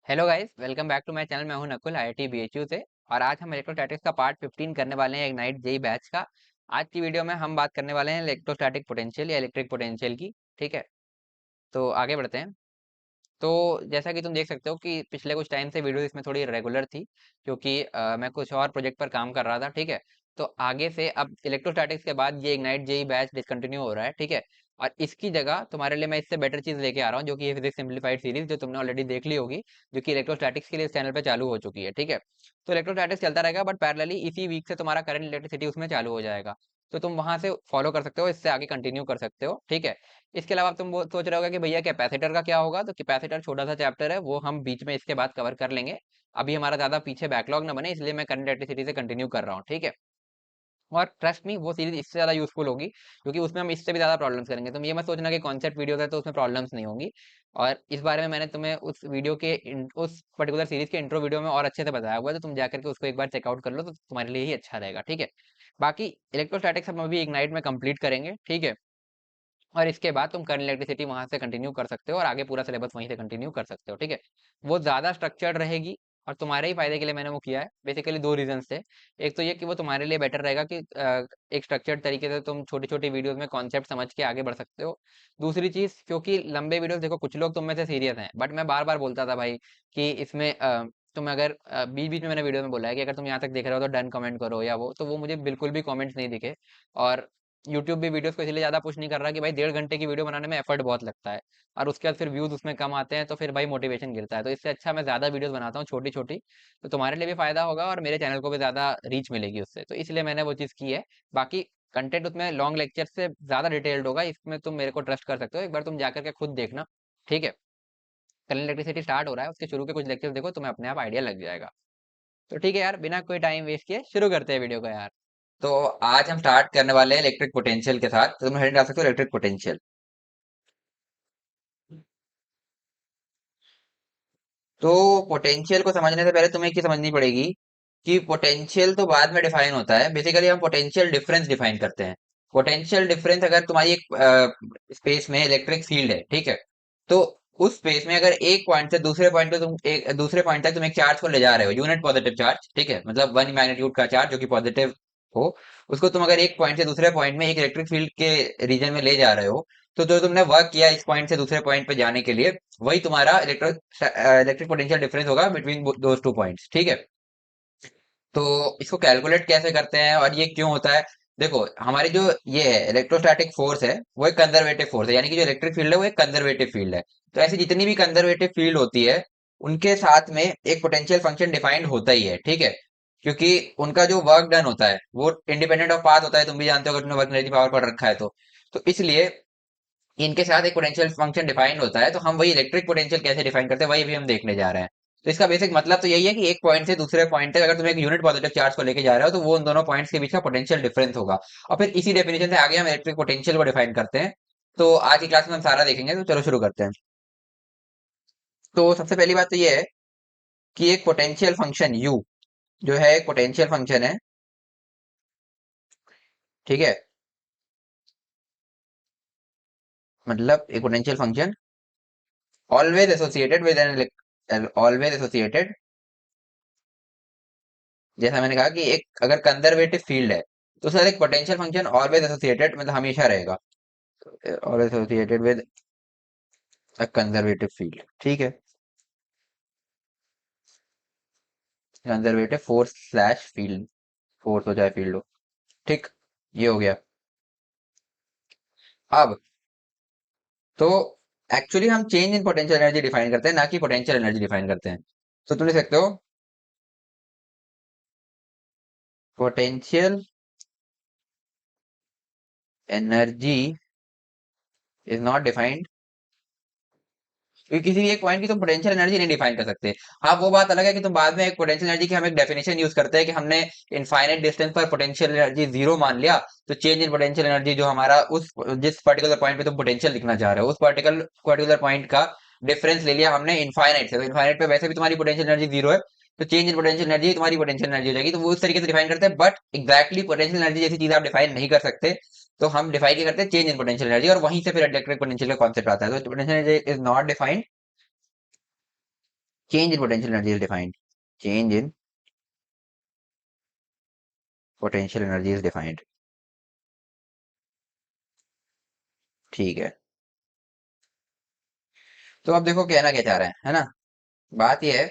Hello guys, welcome back to my channel. मैं हूं Nakul IIT BHU से। और आज हम इलेक्ट्रोस्टैटिक्स का पार्ट 15 करने वाले हैं इग्नाइट जेई बैच का। आज की वीडियो में हम बात करने वाले हैं इलेक्ट्रोस्टैटिक पोटेंशियल या इलेक्ट्रिक पोटेंशियल की। ठीक है, तो आगे बढ़ते हैं। तो जैसा कि तुम देख सकते हो कि पिछले कुछ टाइम से वीडियो इसमें थोड़ी रेगुलर थी, क्योंकि मैं कुछ और प्रोजेक्ट पर काम कर रहा था। ठीक है, तो आगे से अब इलेक्ट्रोस्टैटिक्स के बाद ये इग्नाइट जेई बैच डिसकंटिन्यू हो रहा है। ठीक है, और इसकी जगह तुम्हारे लिए मैं इससे बेटर चीज लेके आ रहा हूँ, जो कि ये फिजिक्स सिंप्लीफाइड सीरीज जो तुमने ऑलरेडी देख ली होगी, जो कि इलेक्ट्रोस्टैटिक्स के लिए इस चैनल पे चालू हो चुकी है। ठीक है, तो इलेक्ट्रोस्टैटिक्स चलता रहेगा, बट पैरेलली इसी वीक से तुम्हारा करंट इलेक्ट्रिसिटी उसमें चालू हो जाएगा। तो तुम वहां से फॉलो कर सकते हो, इससे आगे कंटिन्यू कर सकते हो। ठीक है, इसके अलावा तुम वो सोच रहे होगे कि भैया कैपेसिटर का क्या होगा। तो कैपेसिटर छोटा सा चैप्टर है, वो हम बीच में इसके बाद कवर कर लेंगे। अभी हमारा ज्यादा पीछे बैकलॉग ना बने, इसलिए मैं करंट इलेक्ट्रिसिटी से कंटिन्यू कर रहा हूँ। ठीक है, और ट्रस्ट मी, वो सीरीज इससे ज्यादा यूजफुल होगी, क्योंकि उसमें हम इससे भी ज्यादा प्रॉब्लम्स करेंगे। तुम ये मत सोचना कि कॉन्सेप्ट वीडियो है तो उसमें प्रॉब्लम्स नहीं होंगी। और इस बारे में मैंने तुम्हें उस वीडियो के उस पर्टिकुलर सीरीज के इंट्रो वीडियो में और अच्छे से बताया हुआ है, तो तुम जाकर के उसको एक बार चेकआउट कर लो, तो तुम्हारे लिए ही अच्छा रहेगा। ठीक है, बाकी इलेक्ट्रोस्टैटिक्स हम अभी इग्नाइट में कंप्लीट करेंगे। ठीक है, और इसके बाद तुम करंट इलेक्ट्रिसिटी वहां से कंटिन्यू कर सकते हो और आगे पूरा सिलेबस वहीं से कंटिन्यू कर सकते हो। ठीक है, वो ज्यादा स्ट्रक्चर्ड रहेगी और तुम्हारे ही फायदे के लिए मैंने वो किया है। बेसिकली दो रीजन थे। एक तो ये कि वो तुम्हारे लिए बेटर रहेगा कि एक स्ट्रक्चर्ड तरीके से तुम छोटी छोटी वीडियोस में कॉन्सेप्ट समझ के आगे बढ़ सकते हो। दूसरी चीज, क्योंकि लंबे वीडियोस, देखो कुछ लोग तुम में से सीरियस हैं, बट मैं बार बार बोलता था भाई कि इसमें तुम अगर बीच बीच में मैंने वीडियो में बोला है कि अगर तुम यहाँ तक देख रहे हो तो डन कमेंट करो या वो, तो वो मुझे बिल्कुल भी कमेंट्स नहीं दिखे। और यूट्यूब भी वीडियोस को इसलिए ज्यादा पुश नहीं कर रहा कि भाई 1.5 घंटे की वीडियो बनाने में एफर्ट बहुत लगता है, और उसके बाद फिर व्यूज उसमें कम आते हैं, तो फिर भाई मोटिवेशन गिरता है। तो इससे अच्छा मैं ज्यादा वीडियोस बनाता हूँ छोटी छोटी, तो तुम्हारे लिए भी फायदा होगा और मेरे चैनल को भी ज्यादा रीच मिलेगी उससे, तो इसलिए मैंने वो चीज की है। बाकी कंटेंट उसमें लॉन्ग लेक्चर से ज्यादा डिटेल्ड होगा, इसमें तुम मेरे को ट्रस्ट कर सकते हो, एक बार तुम जाकर के खुद देखना। ठीक है, करंट इलेक्ट्रिसिटी स्टार्ट हो रहा है, उसके शुरू के कुछ लेक्चर देखो, तुम्हें अपने आप आइडिया लग जाएगा। तो ठीक है यार, बिना कोई टाइम वेस्ट किए शुरू करते हैं वीडियो को यार। तो आज हम स्टार्ट करने वाले हैं इलेक्ट्रिक पोटेंशियल के साथ। तो तुम हेडिंग डाल सकते हो इलेक्ट्रिक पोटेंशियल। तो पोटेंशियल को समझने से पहले तुम्हें क्या समझनी पड़ेगी कि पोटेंशियल तो बाद में डिफाइन होता है। बेसिकली हम पोटेंशियल डिफरेंस डिफाइन करते हैं। पोटेंशियल डिफरेंस, अगर तुम्हारी एक स्पेस में इलेक्ट्रिक फील्ड है, ठीक है, तो उस स्पेस में अगर एक पॉइंट से दूसरे पॉइंट पे तुम एक दूसरे पॉइंट तक तुम एक चार्ज को ले जा रहे हो, यूनिट पॉजिटिव चार्ज, ठीक है, मतलब 1 मैग्नीट्यूड का चार्ज जो कि पॉजिटिव हो, उसको तुम अगर एक पॉइंट से दूसरे पॉइंट में एक इलेक्ट्रिक फील्ड के रीजन में ले जा रहे हो, तो जो तुमने वर्क किया इस पॉइंट से दूसरे पॉइंट पे जाने के लिए, वही तुम्हारा इलेक्ट्रिक पोटेंशियल डिफरेंस होगा बिटवीन दोज टू पॉइंट्स। ठीक है, तो इसको कैलकुलेट कैसे करते हैं और ये क्यों होता है? देखो, हमारी जो ये है इलेक्ट्रोस्टैटिक फोर्स है, वो एक कंजर्वेटिव फोर्स है, यानी कि जो इलेक्ट्रिक फील्ड है वो एक कंजर्वेटिव फील्ड है। तो ऐसी जितनी भी कंजर्वेटिव फील्ड होती है, उनके साथ में एक पोटेंशियल फंक्शन डिफाइंड होता ही है। ठीक है, क्योंकि उनका जो वर्क डन होता है वो इंडिपेंडेंट ऑफ पाथ होता है। तुम भी जानते हो अगर तुमने वर्क एनर्जी पावर पढ़ रखा है तो इसलिए इनके साथ एक पोटेंशियल फंक्शन डिफाइंड होता है। तो हम वही इलेक्ट्रिक पोटेंशियल कैसे डिफाइन करते हैं, वही भी हम देखने जा रहे हैं। तो इसका बेसिक मतलब तो यही है कि एक पॉइंट से दूसरे पॉइंट तक अगर तुम एक यूनिट पॉजिटिव चार्ज को लेके जा रहे हो, तो वो उन दोनों पॉइंट्स के बीच का पोटेंशियल डिफरेंस होगा। और फिर इसी डेफिनेशन से आगे हम इलेक्ट्रिक पोटेंशियल को डिफाइन करते हैं। तो आज की क्लास में हम सारा देखेंगे, तो चलो शुरू करते हैं। तो सबसे पहली बात तो ये है कि एक पोटेंशियल फंक्शन यू जो है एक पोटेंशियल फंक्शन है। ठीक है, मतलब एक potential function always associated with an always associated, जैसा मैंने कहा कि एक अगर कंजर्वेटिव फील्ड है तो सर एक पोटेंशियल फंक्शन ऑलवेज एसोसिएटेड मतलब हमेशा रहेगा, always associated with a conservative field. ठीक है, conservative force slash field, force हो चाहे फील्ड हो। ठीक, ये हो गया। अब तो एक्चुअली हम change in potential energy define करते हैं, ना कि पोटेंशियल एनर्जी डिफाइन करते हैं। तो तुम लिख सकते हो potential energy is not defined, क्योंकि किसी भी एक पॉइंट की तुम पोटेंशियल एनर्जी नहीं डिफाइन कर सकते। हाँ, वो बात अलग है कि तुम बाद में एक पोटेंशियल एनर्जी की हम एक डेफिनेशन यूज करते हैं कि हमने इनफाइनाइट डिस्टेंस पर पोटेंशियल एनर्जी जीरो मान लिया, तो चेंज इन पोटेंशियल एनर्जी जो हमारा उस जिस पर्टिकुलर पॉइंट पे तुम पोटेंशियल लिखना चाह रहे हो, उस पर्टिकुलर पॉइंट का डिफरेंस ले लिया हमने इनफाइनाइट से। तो इनफाइनाइट पे वैसे भी तुम्हारी पोटेंशियल एनर्जी जीरो है, तो चेंज इन पोटेंशियल एनर्जी तुम्हारी पोटेंशियल एनर्जी हो जाएगी। तो वो उस तरीके से डिफाइन करते हैं, बट एक्जैक्टली पोटेंशियल एनर्जी जैसी चीज आप डिफाइन नहीं कर सकते। तो हम डिफाइन ही करते हैं चेंज इन पोटेंशियल एनर्जी, और वहीं से फिर इलेक्ट्रिक पोटेंशियल का कॉन्सेप्ट आता है। तो potential energy is not defined change in potential energy is defined, change in potential energy is defined. ठीक है, तो अब देखो कहना क्या चाह रहे हैं, है ना। बात यह है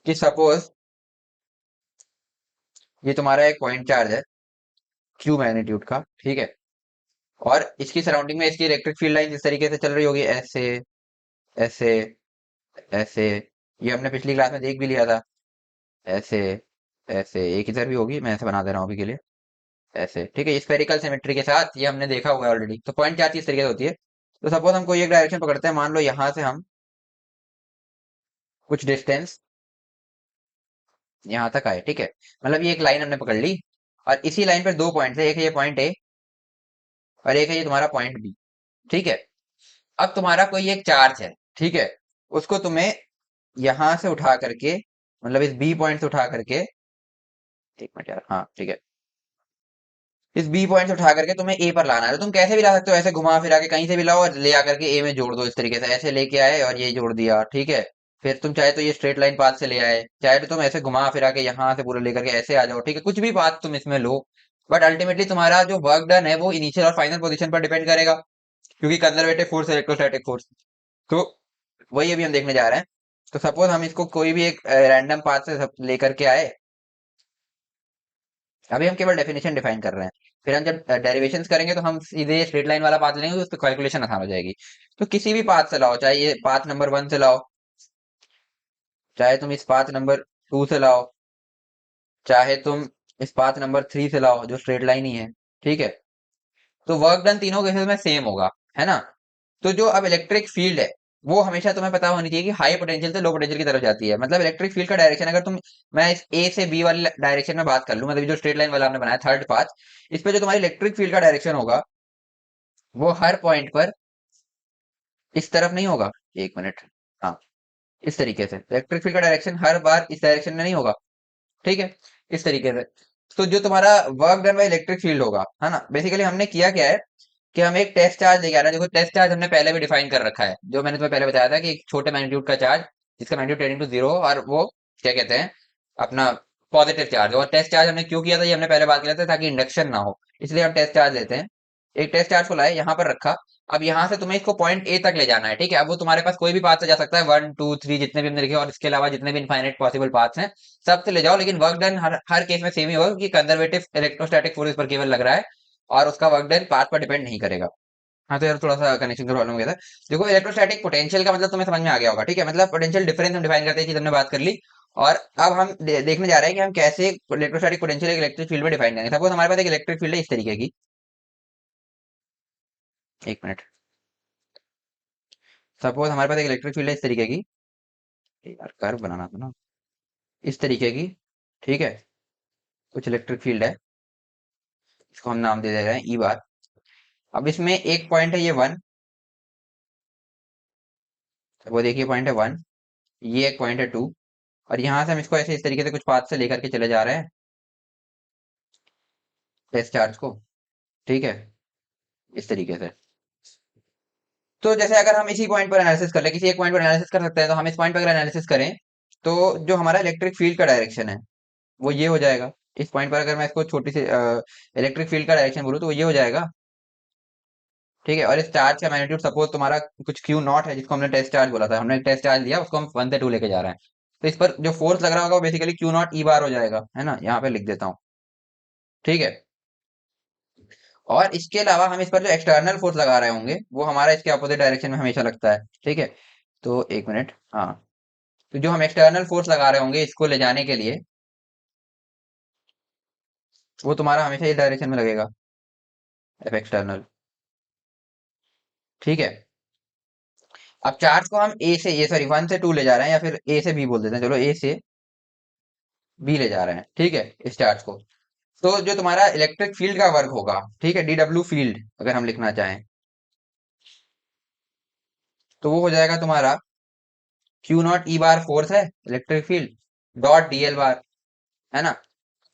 कि सपोज ये तुम्हारा एक पॉइंट चार्ज है क्यू मैग्नीट्यूड का, ठीक है। और इसकी सराउंडिंग में इसकी इलेक्ट्रिक फील्ड लाइन इस तरीके से चल रही होगी, ऐसे ऐसे ऐसे। ये हमने पिछली क्लास में देख भी लिया था, ऐसे ऐसे। एक इधर भी होगी, मैं ऐसे बना दे रहा हूँ अभी के लिए, ऐसे, ठीक है। स्फेरिकल सिमेट्री के साथ ये हमने देखा हुआ है ऑलरेडी। तो पॉइंट चार्ज इस तरीके से होती है। तो सपोज हम कोई एक डायरेक्शन पकड़ते हैं, मान लो यहाँ से हम कुछ डिस्टेंस यहाँ तक आए, ठीक है। मतलब ये एक लाइन हमने पकड़ ली, और इसी लाइन पर दो पॉइंट है, एक है ये पॉइंट ए और एक है ये तुम्हारा पॉइंट बी, ठीक है। अब तुम्हारा कोई एक चार्ज है, ठीक है। उसको तुम्हें यहां से उठा करके, मतलब इस बी पॉइंट से उठा करके, एक मिनट यार, हाँ ठीक है, इस बी पॉइंट से उठा करके तुम्हें ए पर लाना है। तो तुम कैसे भी ला सकते हो, ऐसे घुमा फिरा के कहीं से भी लाओ और ले आकर के ए में जोड़ दो, इस तरीके से ऐसे लेके आए और ये जोड़ दिया, ठीक है। फिर तुम चाहे तो ये स्ट्रेट लाइन पाथ से ले आए, चाहे तो तुम ऐसे घुमा फिरा के यहाँ से पूरा लेकर के ऐसे आ जाओ, ठीक है। कुछ भी पाथ तुम इसमें लो, बट अल्टीमेटली तुम्हारा जो वर्क डन है वो इनिशियल और फाइनल पोजीशन पर डिपेंड करेगा, क्योंकि कंजर्वेटिव फोर्स, इलेक्ट्रोस्टैटिक फोर्स। तो वही अभी हम देखने जा रहे हैं। तो सपोज हम इसको कोई भी एक रैंडम पाथ से लेकर के आए। अभी हम केवल डेफिनेशन डिफाइन कर रहे हैं, फिर हम जब डेरिवेशंस करेंगे तो हम सीधे स्ट्रेट लाइन वाला पाथ लेंगे, उस पर कैलकुलेशन आसान हो जाएगी। तो किसी भी पाथ से लाओ, चाहे ये पाथ नंबर 1 से लाओ, चाहे तुम इस पाथ नंबर 2 से लाओ, चाहे तुम इस पाथ नंबर 3 से लाओ, जो स्ट्रेट लाइन ही है, ठीक है। तो वर्क डन तीनों केसेस में सेम होगा, है ना। तो जो अब इलेक्ट्रिक फील्ड है, वो हमेशा तुम्हें पता होनी चाहिए कि हाई पोटेंशियल से लो पोटेंशियल की तरफ जाती है। मतलब इलेक्ट्रिक फील्ड का डायरेक्शन, अगर तुम, मैं इस ए से बी वाले डायरेक्शन में बात कर लूं, मतलब जो स्ट्रेट लाइन वाला हमने बनाया थर्ड पाथ, इस पे जो तुम्हारी इलेक्ट्रिक फील्ड का डायरेक्शन होगा, वो हर पॉइंट पर इस तरफ नहीं होगा। एक मिनट, हाँ, इस तरीके से इलेक्ट्रिक फील्ड का डायरेक्शन हर बार इस डायरेक्शन में नहीं होगा, ठीक है, इस तरीके से। तो जो तुम्हारा work done by electric field होगा, है ना, बेसिकली हमने किया क्या है कि हम एक टेस्ट चार्ज लेके आ रहे हैं। देखो टेस्ट चार्ज हमने पहले भी डिफाइन कर रखा है, जो मैंने तुम्हें पहले बताया था कि एक छोटे मैग्नीट्यूड का चार्ज जिसका मैग्नीट्यूड टेंडिंग टू जीरो, और वो क्या कहते हैं, अपना पॉजिटिव चार्ज। और टेस्ट चार्ज हमने क्यों किया था, ये हमने पहले बात किया था, ताकि इंडक्शन ना हो, इसलिए हम टेस्ट चार्ज लेते हैं। एक टेस्ट चार्ज को लाए, यहाँ पर रखा। अब यहाँ से तुम्हें इसको पॉइंट ए तक ले जाना है, ठीक है। अब वो तुम्हारे पास कोई भी पाथ से जा सकता है, 1 2 3 जितने भी हमने लिखे, और इसके अलावा जितने भी इनफाइनाइट पॉसिबल पाथ्स हैं, सब से ले जाओ। लेकिन वर्क डन हर केस में सेम ही होगा, क्योंकि कंजर्वेटिव इलेक्ट्रोस्टैटिक फोर्स पर केवल लग रहा है, और उसका वर्क डन पाथ पर डिपेंड नहीं करेगा। हाँ, तो यार थोड़ा सा कनेक्शन का प्रॉब्लम हो गया था। देखो इलेक्ट्रोस्टैटिक पोटेंशियल का मतलब तुम्हें समझ में आ गया होगा, ठीक है। मतलब पोटेंशियल डिफरेंस हम डिफाइन करते हैं, चीज हमने बात कर ली। और अब हम देखने जा रहे हैं कि हम कैसे इलेक्ट्रोस्टैटिक पोटेंशियल एक इलेक्ट्रिक फील्ड में डिफाइन करेंगे। सपोज हमारे पास एक इलेक्ट्रिक फील्ड है इस तरीके की, एक मिनट, सपोज हमारे पास एक इलेक्ट्रिक फील्ड है इस तरीके की, यार कर्व बनाना था ना, इस तरीके की, ठीक है। कुछ इलेक्ट्रिक फील्ड है, इसको हम नाम दे रहे हैं ई बार। अब इसमें एक पॉइंट है ये 1, वो देखिए पॉइंट है 1, ये एक पॉइंट है 2, और यहाँ से हम इसको ऐसे इस तरीके से कुछ पाथ से लेकर के चले जा रहे हैं टेस्ट चार्ज को, ठीक है, इस तरीके से। तो जैसे अगर हम इसी पॉइंट पर एनालिसिस कर ले, किसी एक पॉइंट पर एनालिसिस कर सकते हैं, तो हम इस पॉइंट पर अगर एनालिसिस करें, तो जो हमारा इलेक्ट्रिक फील्ड का डायरेक्शन है वो ये हो जाएगा। इस पॉइंट पर अगर मैं इसको छोटी सी इलेक्ट्रिक फील्ड का डायरेक्शन बोलूँ तो वो ये हो जाएगा, ठीक है। और इस चार्ज का मैग्नीट्यूड सपोज तुम्हारा कुछ क्यू नॉट है, जिसको हमने टेस्ट चार्ज बोला था, हमने टेस्ट चार्ज लिया, उसको हम 1 से 2 लेके जा रहे हैं। तो इस पर जो फोर्स लग रहा होगा वो बेसिकली क्यू नॉट ई बार हो जाएगा, है ना, यहाँ पे लिख देता हूँ, ठीक है। और इसके अलावा हम इस पर जो एक्सटर्नल फोर्स लगा रहे होंगे, वो हमारा इसके अपोजिट डायरेक्शन में हमेशा लगता है, ठीक है। तो एक मिनट, हाँ, तो जो हम एक्सटर्नल फोर्स लगा रहे होंगे इसको ले जाने के लिए, वो तुम्हारा हमेशा इस डायरेक्शन में लगेगा, एफ एक्सटर्नल, ठीक है। अब चार्ज को हम ए से, ये सॉरी 1 से 2 ले जा रहे हैं, या फिर ए से बी बोल देते हैं, चलो ए से बी ले जा रहे हैं, ठीक है, इस चार्ज को। तो जो तुम्हारा इलेक्ट्रिक फील्ड का वर्क होगा, ठीक है, डीडब्ल्यू फील्ड अगर हम लिखना चाहें, तो वो हो जाएगा तुम्हारा Q nought E bar force है electric field, dot D L bar, है ना।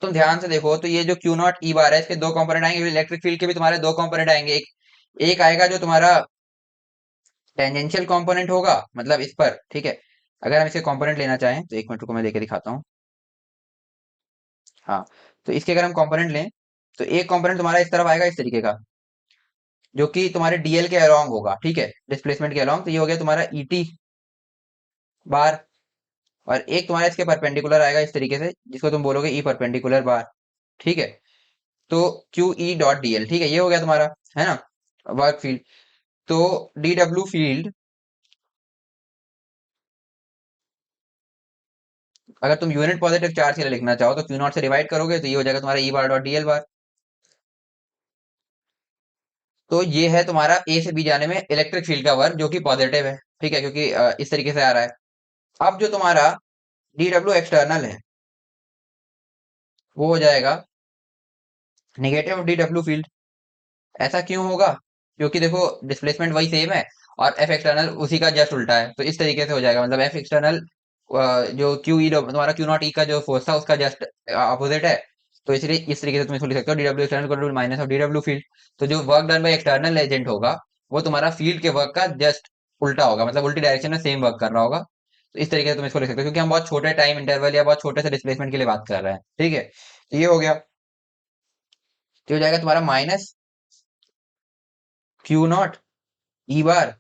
तुम ध्यान से देखो तो ये जो क्यू नॉट ई बार है, इसके दो कंपोनेंट आएंगे, इलेक्ट्रिक फील्ड के भी तुम्हारे दो कंपोनेंट आएंगे। एक एक आएगा जो तुम्हारा टेंजेंशियल कंपोनेंट होगा मतलब इस पर, ठीक है। अगर हम इसके कंपोनेंट लेना चाहें तो एक मिनट को मैं देके दिखाता हूँ। हाँ, तो इसके अगर हम कंपोनेंट लें तो एक कंपोनेंट तुम्हारा इस तरफ आएगा इस तरीके का, जो कि तुम्हारे डीएल के अलोंग होगा, ठीक है, डिस्प्लेसमेंट के अलोंग। तो ये हो गया तुम्हारा ईटी बार। और एक तुम्हारा इसके परपेंडिकुलर आएगा इस तरीके से, जिसको तुम बोलोगे ई परपेंडिकुलर बार, ठीक है। तो Q E dot D L, ठीक है, ये हो गया तुम्हारा, है ना, वर्क फील्ड। तो डी डब्ल्यू फील्ड, अगर तुम यूनिट पॉजिटिव चार्ज के लिए लिखना चाहो तो क्यू नॉट से डिवाइड करोगे तो ये हो जाएगा तुम्हारा E bar dot D L bar. तो ये है तुम्हारा ए से बी जाने में इलेक्ट्रिक फील्ड का वर्क, जो कि पॉजिटिव है, ठीक है, क्योंकि इस तरीके से आ रहा है। अब जो तुम्हारा डी डब्ल्यू एक्सटर्नल है वो हो जाएगा निगेटिव डी डब्ल्यू फील्ड। ऐसा क्यों होगा? क्योंकि देखो डिस्प्लेसमेंट वही सेम है और एफ एक्सटर्नल उसी का जस्ट उल्टा है, तो इस तरीके से हो जाएगा, मतलब एफ एक्सटर्नल जो क्यू ई तुम्हारा क्यू नॉट ई का जो फोर्स था उसका जस्ट अपोजिट है। तो इसलिए इस तरीके से तुम इसको लिख सकते हो, D W external minus of D W field. तो जो work done by external agent होगा वो तुम्हारा फील्ड के वर्क का जस्ट उल्टा होगा, मतलब उल्टी डायरेक्शन में सेम वर्क कर रहा होगा। तो इस तरीके से तुम इसको लिख सकते हो, क्योंकि हम बहुत छोटे टाइम इंटरवल या बहुत छोटे से डिस्प्लेसमेंट के लिए बात कर रहे हैं, ठीक है। तो ये हो गया, तो हो जाएगा तुम्हारा minus Q nought E bar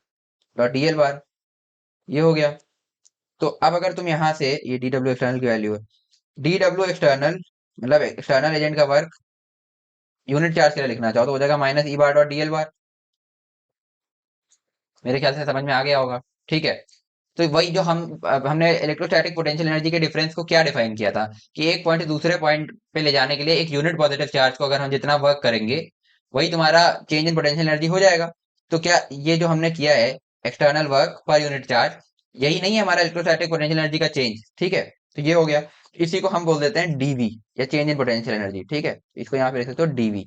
dot D L बार, ये हो गया। तो अब अगर तुम यहाँ से ये डी डब्ल्यू एक्सटर्नल की वैल्यू है, डी डब्ल्यू एक्सटर्नल मतलब एक्सटर्नल एजेंट का वर्क यूनिट चार्ज के लिए लिखना चाहो तो हो जाएगा minus E bar dot D L bar. मेरे ख्याल से समझ में आ गया होगा, ठीक है। तो वही जो हम अब हमने इलेक्ट्रोस्टैटिक पोटेंशियल एनर्जी के डिफरेंस को क्या डिफाइन किया था, कि एक पॉइंट दूसरे पॉइंट पे ले जाने के लिए एक यूनिट पॉजिटिव चार्ज को अगर हम जितना वर्क करेंगे वही तुम्हारा चेंज इन पोटेंशियल एनर्जी हो जाएगा। तो क्या ये जो हमने किया है external work per unit charge, यही नहीं है हमारा इलेक्ट्रोस्टैटिक पोटेंशियल एनर्जी का चेंज, ठीक है। तो ये हो गया, इसी को हम बोल देते हैं डीवी या चेंज इन पोटेंशियल एनर्जी, ठीक है। इसको यहाँ पे लिख सकते हो डीवी।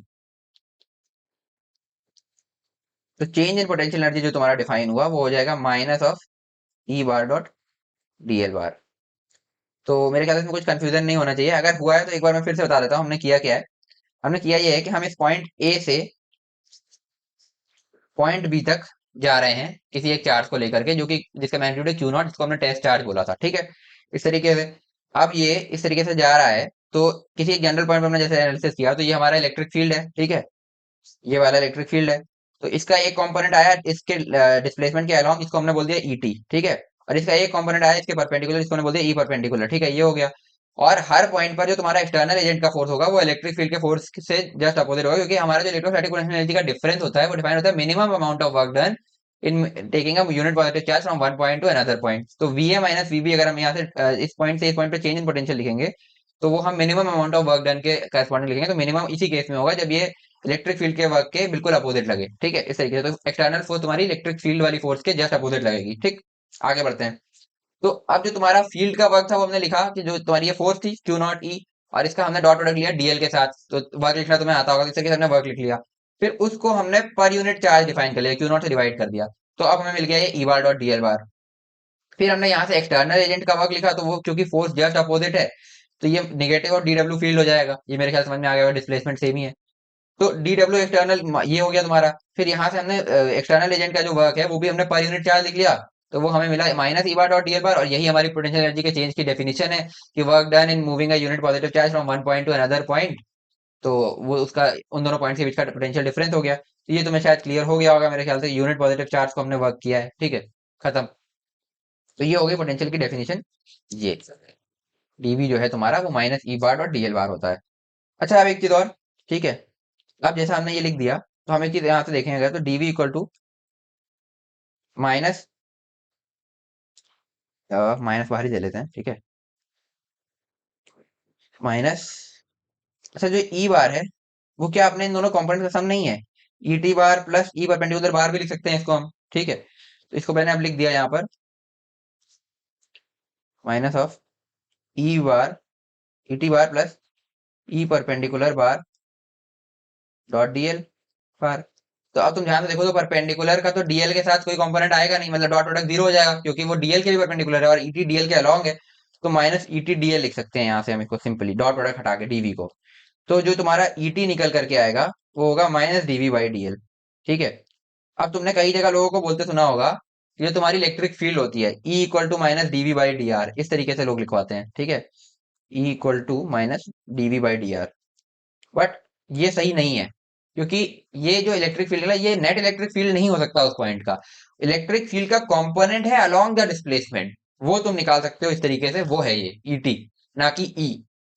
तो चेंज इन पोटेंशियल एनर्जी जो तुम्हारा डिफाइन हुआ वो हो जाएगा minus of E bar dot D L bar. तो मेरे ख्याल से इसमें कुछ कंफ्यूजन नहीं होना चाहिए, अगर हुआ है तो एक बार मैं फिर से बता देता हूँ हमने किया क्या है। हमने किया ये है कि हम इस पॉइंट ए से पॉइंट बी तक जा रहे हैं किसी एक चार्ज को लेकर के, जो कि जिसका मैग्नीट्यूड है क्यू नॉट, जिसको हमने टेस्ट चार्ज बोला था, ठीक है। इस तरीके से अब ये इस तरीके से जा रहा है, तो किसी एक जनरल पॉइंट पर हमने जैसे एनालिसिस किया तो ये हमारा इलेक्ट्रिक फील्ड है, ठीक है, ये वाला इलेक्ट्रिक फील्ड है। तो इसका एक कंपोनेंट आया इसके डिस्प्लेसमेंट के अलोंग, इसको हमने बोल दिया ईटी, ठीक है। और इसका एक कंपोनेंट आया इसके परपेंडिकुलर, इसको हमने बोल दिया ई परपेंडिकुलर, ठीक है, ये हो गया। और हर पॉइंट पर जो तुम्हारा एक्सटर्नल एजेंट का फोर्स होगा वो इलेक्ट्रिक फील्ड के फोर्स से जस्ट अपोजिट होगा, क्योंकि हमारा जो इलेक्ट्रोस्टैटिक पोटेंशियल एनर्जी का डिफरेंस होता है वो डिफाइन होता है minimum amount of work done in taking a unit positive charge from one point to another point. तो V A minus we B अगर हम यहाँ से इस पॉइंट से इस पॉइंट पे चेंज इन पोटेंशियल लिखेंगे तो वो हम minimum amount of work done के करस्पॉन्डिंग लिखेंगे। तो मिनिमम इसी केस में होगा जब ये इलेक्ट्रिक फील्ड के वर्क के बिल्कुल अपोजिट लगे, ठीक है, इस तरीके से। तो एक्सटर्नल फोर्स तुम्हारी इलेक्ट्रिक फील्ड वाली फोर्स के जस्ट अपोजिट लगेगी, ठीक। आगे बढ़ते हैं। तो अब जो तुम्हारा फील्ड का वर्क था वो हमने लिखा कि जो तुम्हारी ये फोर्स थी क्यू नॉट ई, और इसका हमने डॉट प्रोडक्ट लिया डीएल के साथ, तो वर्क लिखना तुम्हें आता होगा, इस तरीके से हमने वर्क लिख लिया। फिर उसको हमने पर यूनिट चार्ज डिफाइन कर लिया, क्यू नॉट से डिवाइड कर दिया। तो अब हमें मिल गया ये ई बार डॉट डीएल बार। फिर हमने यहाँ से एक्सटर्नल एजेंट का वर्क लिखा, तो वो क्योंकि फोर्स जस्ट अपोजिट है तो ये निगेटिव और डी डब्ल्यू फील्ड हो जाएगा, ये मेरे ख्याल समझ में आ गया, डिस्प्लेसमेंट सेम ही है। तो डी डब्ल्यू एक्सटर्नल ये हो गया तुम्हारा। फिर यहाँ से हमने एक्सटर्नल एजेंट का जो वर्क है वो भी हमने पर यूनिट चार्ज लिख लिया, तो वो हमें मिला minus E bar dot D L bar. और यही हमारी पोटेंशियल एनर्जी के चेंज की डेफिनेशन है कि work done in moving a unit positive charge from one point to another point. तो वो उसका उन दोनों पॉइंट के बीच का पोटेंशियल डिफरेंस हो गया। तो ये तुम्हें शायद क्लियर हो गया होगा मेरे ख्याल से, यूनिट पॉजिटिव चार्ज को हमने वर्क किया है, ठीक है, खत्म। तो ये हो गई पोटेंशियल की डेफिनेशन, ये डीवी जो है तुम्हारा वो minus E bar dot D L bar होता है। अच्छा अब एक चीज और, ठीक है, अब जैसा हमने ये लिख दिया तो हम एक चीज यहाँ से देखेंगे, तो DV equal to minus minus बाहर ही दे लेते हैं, ठीक है, माइनस, अच्छा जो ई बार है वो क्या अपने इन दोनों कंपोनेंट का सम नहीं है? E T bar plus E perpendicular bar भी लिख सकते हैं इसको हम, ठीक है। तो इसको मैंने अब लिख दिया यहाँ पर minus of E bar E T bar plus E perpendicular bar dot D L बार। तो अब तुम ध्यान से देखो तो परपेंडिकुलर का तो डीएल के साथ कोई कंपोनेंट आएगा नहीं, मतलब डॉट प्रोडक्ट जीरो हो जाएगा, क्योंकि वो डीएल के भी परपेंडिकुलर है और ईटी डीएल के अलोंग है। तो माइनस ईटी डीएल लिख सकते हैं यहाँ से हम इसको सिंपली डॉट प्रोडक्ट हटा के डीवी को। तो जो तुम्हारा ईटी निकल करके आएगा वो होगा माइनस डीवी बाई डीएल, ठीक है। अब तुमने कई जगह लोगों को बोलते सुना होगा ये तुम्हारी इलेक्ट्रिक फील्ड होती है, E equal to minus DV by D R, इस तरीके से लोग लिखवाते हैं, ठीक है, E equal to minus DV by D R. But ये सही नहीं है, क्योंकि ये जो इलेक्ट्रिक फील्ड है ये नेट इलेक्ट्रिक फील्ड नहीं हो सकता उस पॉइंट का। इलेक्ट्रिक फील्ड का कंपोनेंट है अलोंग द डिस्प्लेसमेंट, वो तुम निकाल सकते हो इस तरीके से, वो है ये ईटी, ना कि ई।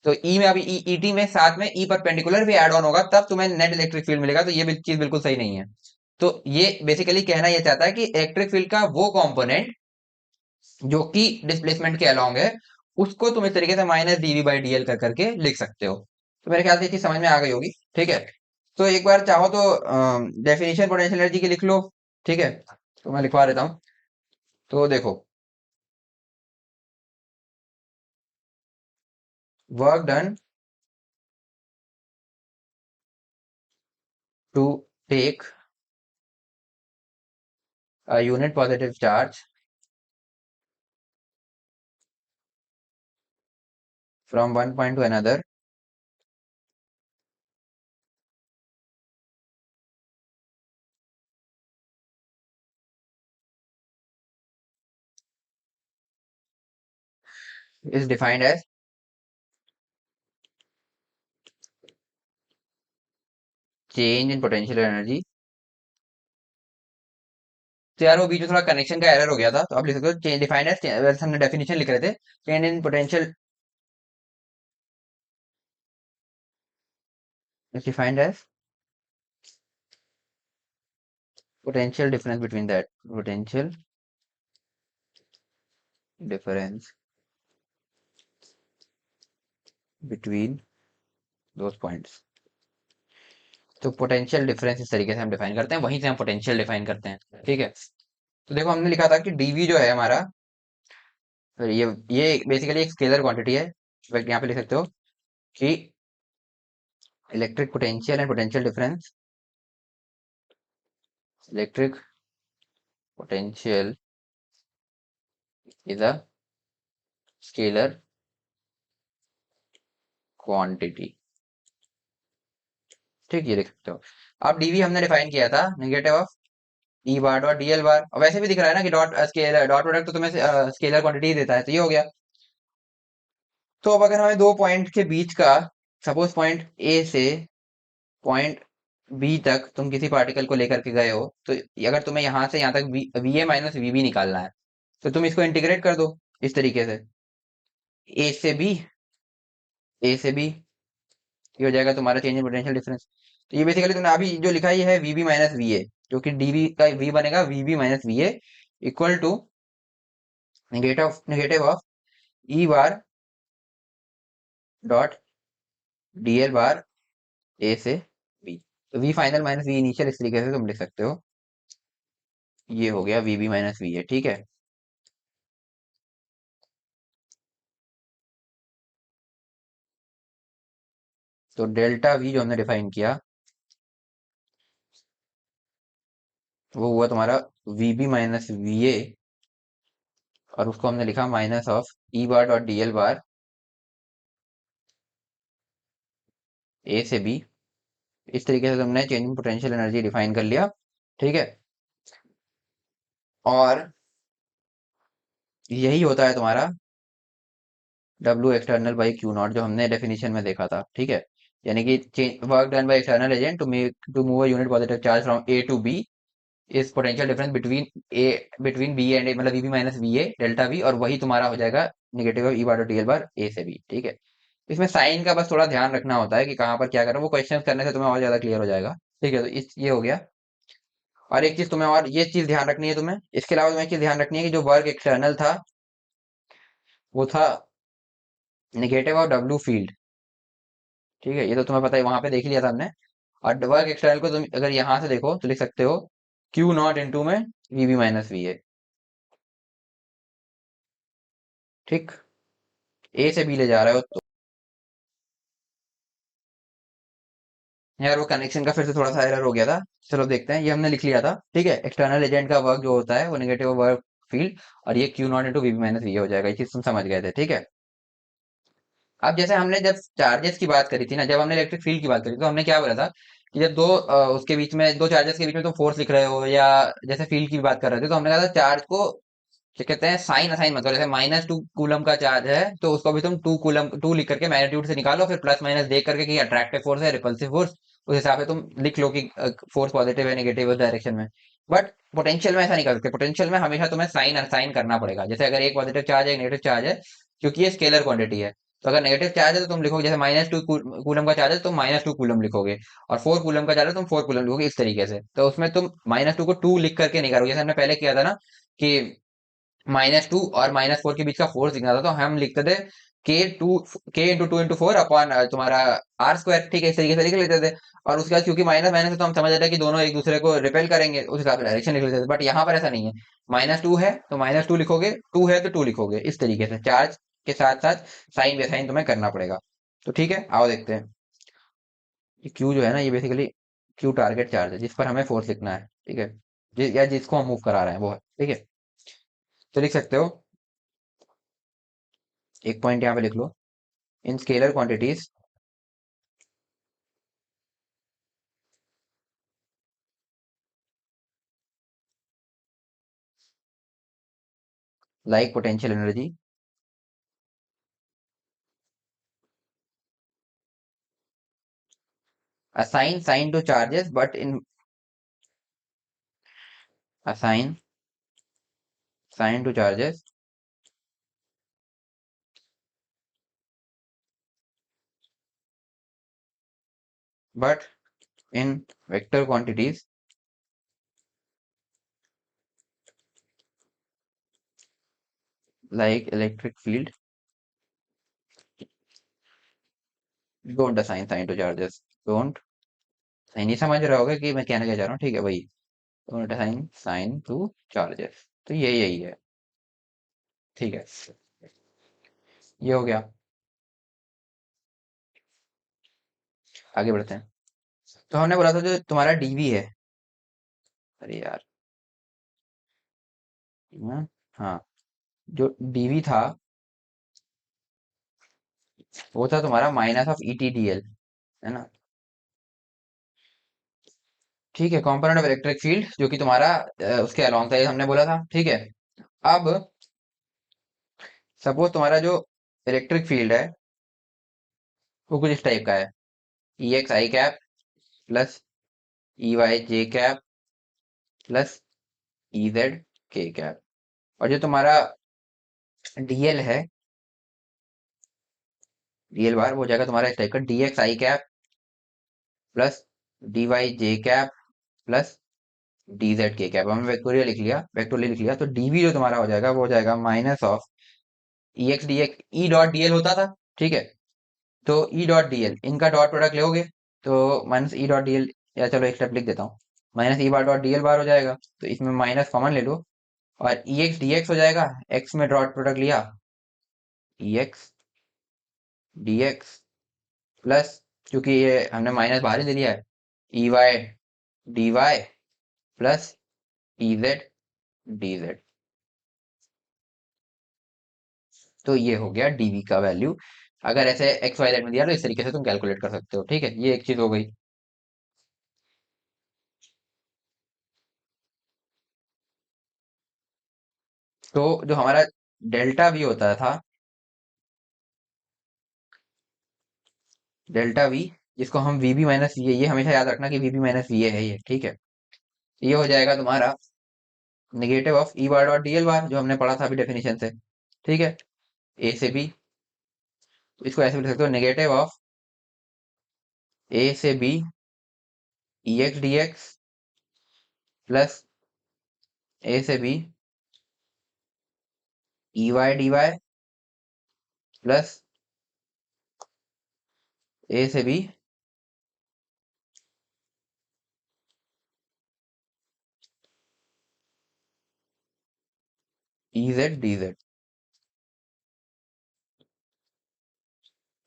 तो ई में अभी ईटी में साथ में ई परपेंडिकुलर भी ऐड ऑन होगा, तब तुम्हें नेट इलेक्ट्रिक फील्ड मिलेगा, तो ये चीज बिल्कुल सही नहीं है। तो ये बेसिकली कहना ये चाहता है कि इलेक्ट्रिक फील्ड का वो कंपोनेंट जो कि डिस्प्लेसमेंट के अलोंग है, उसको तुम इस तरीके से माइनस डीवी बाई डीएल कर करके लिख सकते हो। तो मेरे ख्याल से ये चीज समझ में आ गई होगी, ठीक है। तो एक बार चाहो तो डेफिनेशन पोटेंशियल एनर्जी की लिख लो, ठीक है, तो मैं लिखवा देता हूँ। तो देखो, work done to take a unit positive charge from one point to another is defined as change in potential energy। तो यार वो बीच में थोड़ा कनेक्शन का एरर हो गया था, तो आप लिख सकते हो चेंज डिफाइंड एज, वैसे हमने डेफिनेशन लिख रहे थे, change in potential is defined as potential difference between that, potential difference between those points। तो पोटेंशियल डिफरेंस इस तरीके से हम डिफाइन करते हैं, वहीं से हम पोटेंशियल डिफाइन करते हैं, ठीक है। तो देखो हमने लिखा था कि डीवी जो है हमारा, फिर ये बेसिकली एक स्केलर क्वांटिटी है, तो यहाँ पे लिख सकते हो कि electric potential and potential difference, electric potential is a scalar quantity, ठीक, ये लिख सकते हो। अब डीवी हमने डिफाइन किया था negative of E bar dot D L बार, और वैसे भी दिख रहा है ना कि डॉट स्केलर डॉट प्रोडक्ट तो तुम्हें स्केलर क्वांटिटी देता है, तो ये हो गया। तो अब अगर हमें दो पॉइंट के बीच का, सपोज पॉइंट ए से पॉइंट बी तक तुम किसी पार्टिकल को लेकर के गए हो, तो अगर तुम्हें यहाँ से यहाँ तक V A minus we B निकालना है, तो तुम इसको इंटीग्रेट कर दो इस तरीके से, ए से बी, ए से बी, ये हो जाएगा तुम्हारा चेंज इन पोटेंशियल डिफरेंस। तो ये बेसिकली तुमने अभी जो लिखा है ये है V B minus V A, जो कि डीवी का वी बनेगा V B minus V A equal to negative of E bar dot D L bar A से बी। तो V final minus we initial इस तरीके से तुम लिख सकते हो, ये हो गया V B minus V A, ठीक है। तो डेल्टा वी जो हमने डिफाइन किया वो हुआ तुम्हारा V B minus V A, और उसको हमने लिखा minus of E bar dot D L bar A से बी। इस तरीके से तुमने change in potential energy define कर लिया, ठीक है। और यही होता है तुम्हारा W external by Q nought, जो हमने डेफिनेशन में देखा था, ठीक है। यानी कि work done by external agent to move a unit positive charge from A to B इस potential difference between A, between B and A, मतलब V B minus V A delta V, और वही तुम्हारा हो जाएगा negative E bar D L bar A से B, ठीक है। इसमें साइन का बस थोड़ा ध्यान रखना होता है कि कहाँ पर क्या करना है, वो क्वेश्चन करने से तुम्हें और ज्यादा क्लियर हो जाएगा, ठीक है। तो इस ये हो गया। और एक चीज तुम्हें, और ये चीज ध्यान रखनी है तुम्हें, इसके अलावा तुम्हें एक चीज ध्यान रखनी है कि जो वर्क एक्सटर्नल था वो था निगेटिव ऑफ डब्ल्यू फील्ड, ठीक है, ये तो तुम्हें पता है, वहां पे देख लिया था हमने। और वर्क एक्सटर्नल को तुम अगर यहाँ से देखो तो लिख सकते हो क्यू नॉट इंटू में V B minus V A, ठीक, ए से बी ले जा रहे हो तो। यार वो कनेक्शन का फिर से थोड़ा सा एरर हो गया था, चलो देखते हैं, ये हमने लिख लिया था, ठीक है। एक्सटर्नल एजेंट का वर्क जो होता है वो नेगेटिव वर्क फील्ड, और ये Q not into V B minus V A हो जाएगा, ये चीज तुम समझ गए थे, ठीक है। अब जैसे हमने जब चार्जेस की बात करी थी ना, जब हमने इलेक्ट्रिक फील्ड की बात करी तो हमने क्या बोला था कि जब उसके बीच में दो चार्जेस के बीच में तुम फोर्स लिख रहे हो, या जैसे फील्ड की बात कर रहे थे, तो हमने कहा था चार्ज को क्या कहते हैं, साइन असाइन मत करो। जैसे -2 कूलम का चार्ज है तो उसको भी तुम 2 कूलम 2 लिख करके मैग्नीट्यूड से निकालो, फिर प्लस माइनस देख करके कि अट्रैक्टिव फोर्स है रिपल्सिव फोर्स, उस हिसाब से तुम लिख लो कि फोर्स पॉजिटिव है नेगेटिव उस डायरेक्शन में। बट पोटेंशियल में ऐसा नहीं कर सकते। पोटेंशियल में हमेशा तुम्हें साइन असाइन करना पड़ेगा। जैसे अगर एक पॉजिटिव चार्ज है एक नेगेटिव चार्ज है, क्योंकि ये स्केलर क्वांटिटी है, तो अगर नेगेटिव चार्ज है तो तुम लिखोगे, जैसे -2 कूलम का चार्ज है तो -2 कूलम लिखोगे, और 4 कूलम का चार्ज है तो तुम 4 कूलम लिखोगे, इस तरीके से। तो उसमें तुम -2 को 2 लिख करके नहीं करोगे, जैसे हमने पहले किया था ना कि -2 और -4 के बीच का फोर्स लिखना था, तो हम लिखते थे K इंटू 2 अपॉन तुम्हारा R स्क्वायर, ठीक है, इस तरीके से लिख लेते थे। और उसके बाद क्योंकि माइनस माइनस है तो हम समझ रहे थे कि दोनों एक दूसरे को रिपेल करेंगे, उस हिसाब से डायरेक्शन लिख लेते थे। बट यहाँ पर ऐसा नहीं है। -2 है तो -2 लिखोगे, 2 है तो 2 लिखोगे, इस तरीके से चार्ज के साथ साथ साइन भी साइन तुम्हें करना पड़ेगा। तो ठीक है, आओ देखते हैं। ये क्यू जो है ना, ये बेसिकली क्यू टारगेट चार्ज है जिस पर हमें फोर्स लिखना है, ठीक है, या जिसको हम मूव करा रहे हैं वो है, ठीक है। तो लिख सकते हो, एक पॉइंट यहाँ पे लिख लो, इन scalar quantities like potential energy assign sign to charges but in assign sign to charges but in vector quantities like electric field, don't assign sign to charges, don't, नहीं समझ रहे होगे कि मैं कहना क्या चाह रहा हूँ, ठीक है वही, don't assign sign to charges। तो ये यही है, ठीक है, ये हो गया। आगे बढ़ते हैं। तो हमने बोला था जो तुम्हारा डीवी है, अरे यार, हाँ, जो डीवी था वो था तुम्हारा माइनस ऑफ ETdl, है ना, ठीक है, कंपोनेंट ऑफ इलेक्ट्रिक फील्ड जो कि तुम्हारा उसके अलॉन्ग साइड हमने बोला था, ठीक है। अब सपोज तुम्हारा जो इलेक्ट्रिक फील्ड है वो कुछ इस टाइप का है, EX I cap plus EY J cap plus EZ K cap. और जो तुम्हारा DL है, DL बार, वो जाएगा तुम्हारा इस टाइप का, DX I cap plus DY J cap plus DZ K cap. हमने वेक्टोरियल लिख लिया, तो DV जो तुम्हारा हो जाएगा वो हो जाएगा माइनस ऑफ E.dl होता था, ठीक है। तो E.dl इनका डॉट प्रोडक्ट लोगे तो -E.dl, या चलो एक स्टेप लिख देता हूँ, -E.dl बार हो जाएगा, तो इसमें माइनस कॉमन ले लो, और EX dx हो जाएगा, x में डॉट प्रोडक्ट लिया, EX dx प्लस, क्योंकि ये हमने माइनस बाहर ही ले लिया है, EY dy plus EZ dz। तो ये हो गया dv का वैल्यू। अगर ऐसे एक्स वाई जेड में दिया तो इस तरीके से तुम कैलकुलेट कर सकते हो, ठीक है, ये एक चीज हो गई। तो जो हमारा डेल्टा वी होता था, डेल्टा वी, जिसको हम वीबी माइनस वी, ये हमेशा याद रखना कि वीबी माइनस वी है ये, ठीक है। ये हो जाएगा तुम्हारा negative of E bar dot D L बार, जो हमने पढ़ा था अभी डेफिनेशन से, ठीक है, ए से बी। तो इसको ऐसे भी लिख सकते हो, नेगेटिव ऑफ ए से B E X D X plus A से B E Y D Y plus A से B E Z D Z,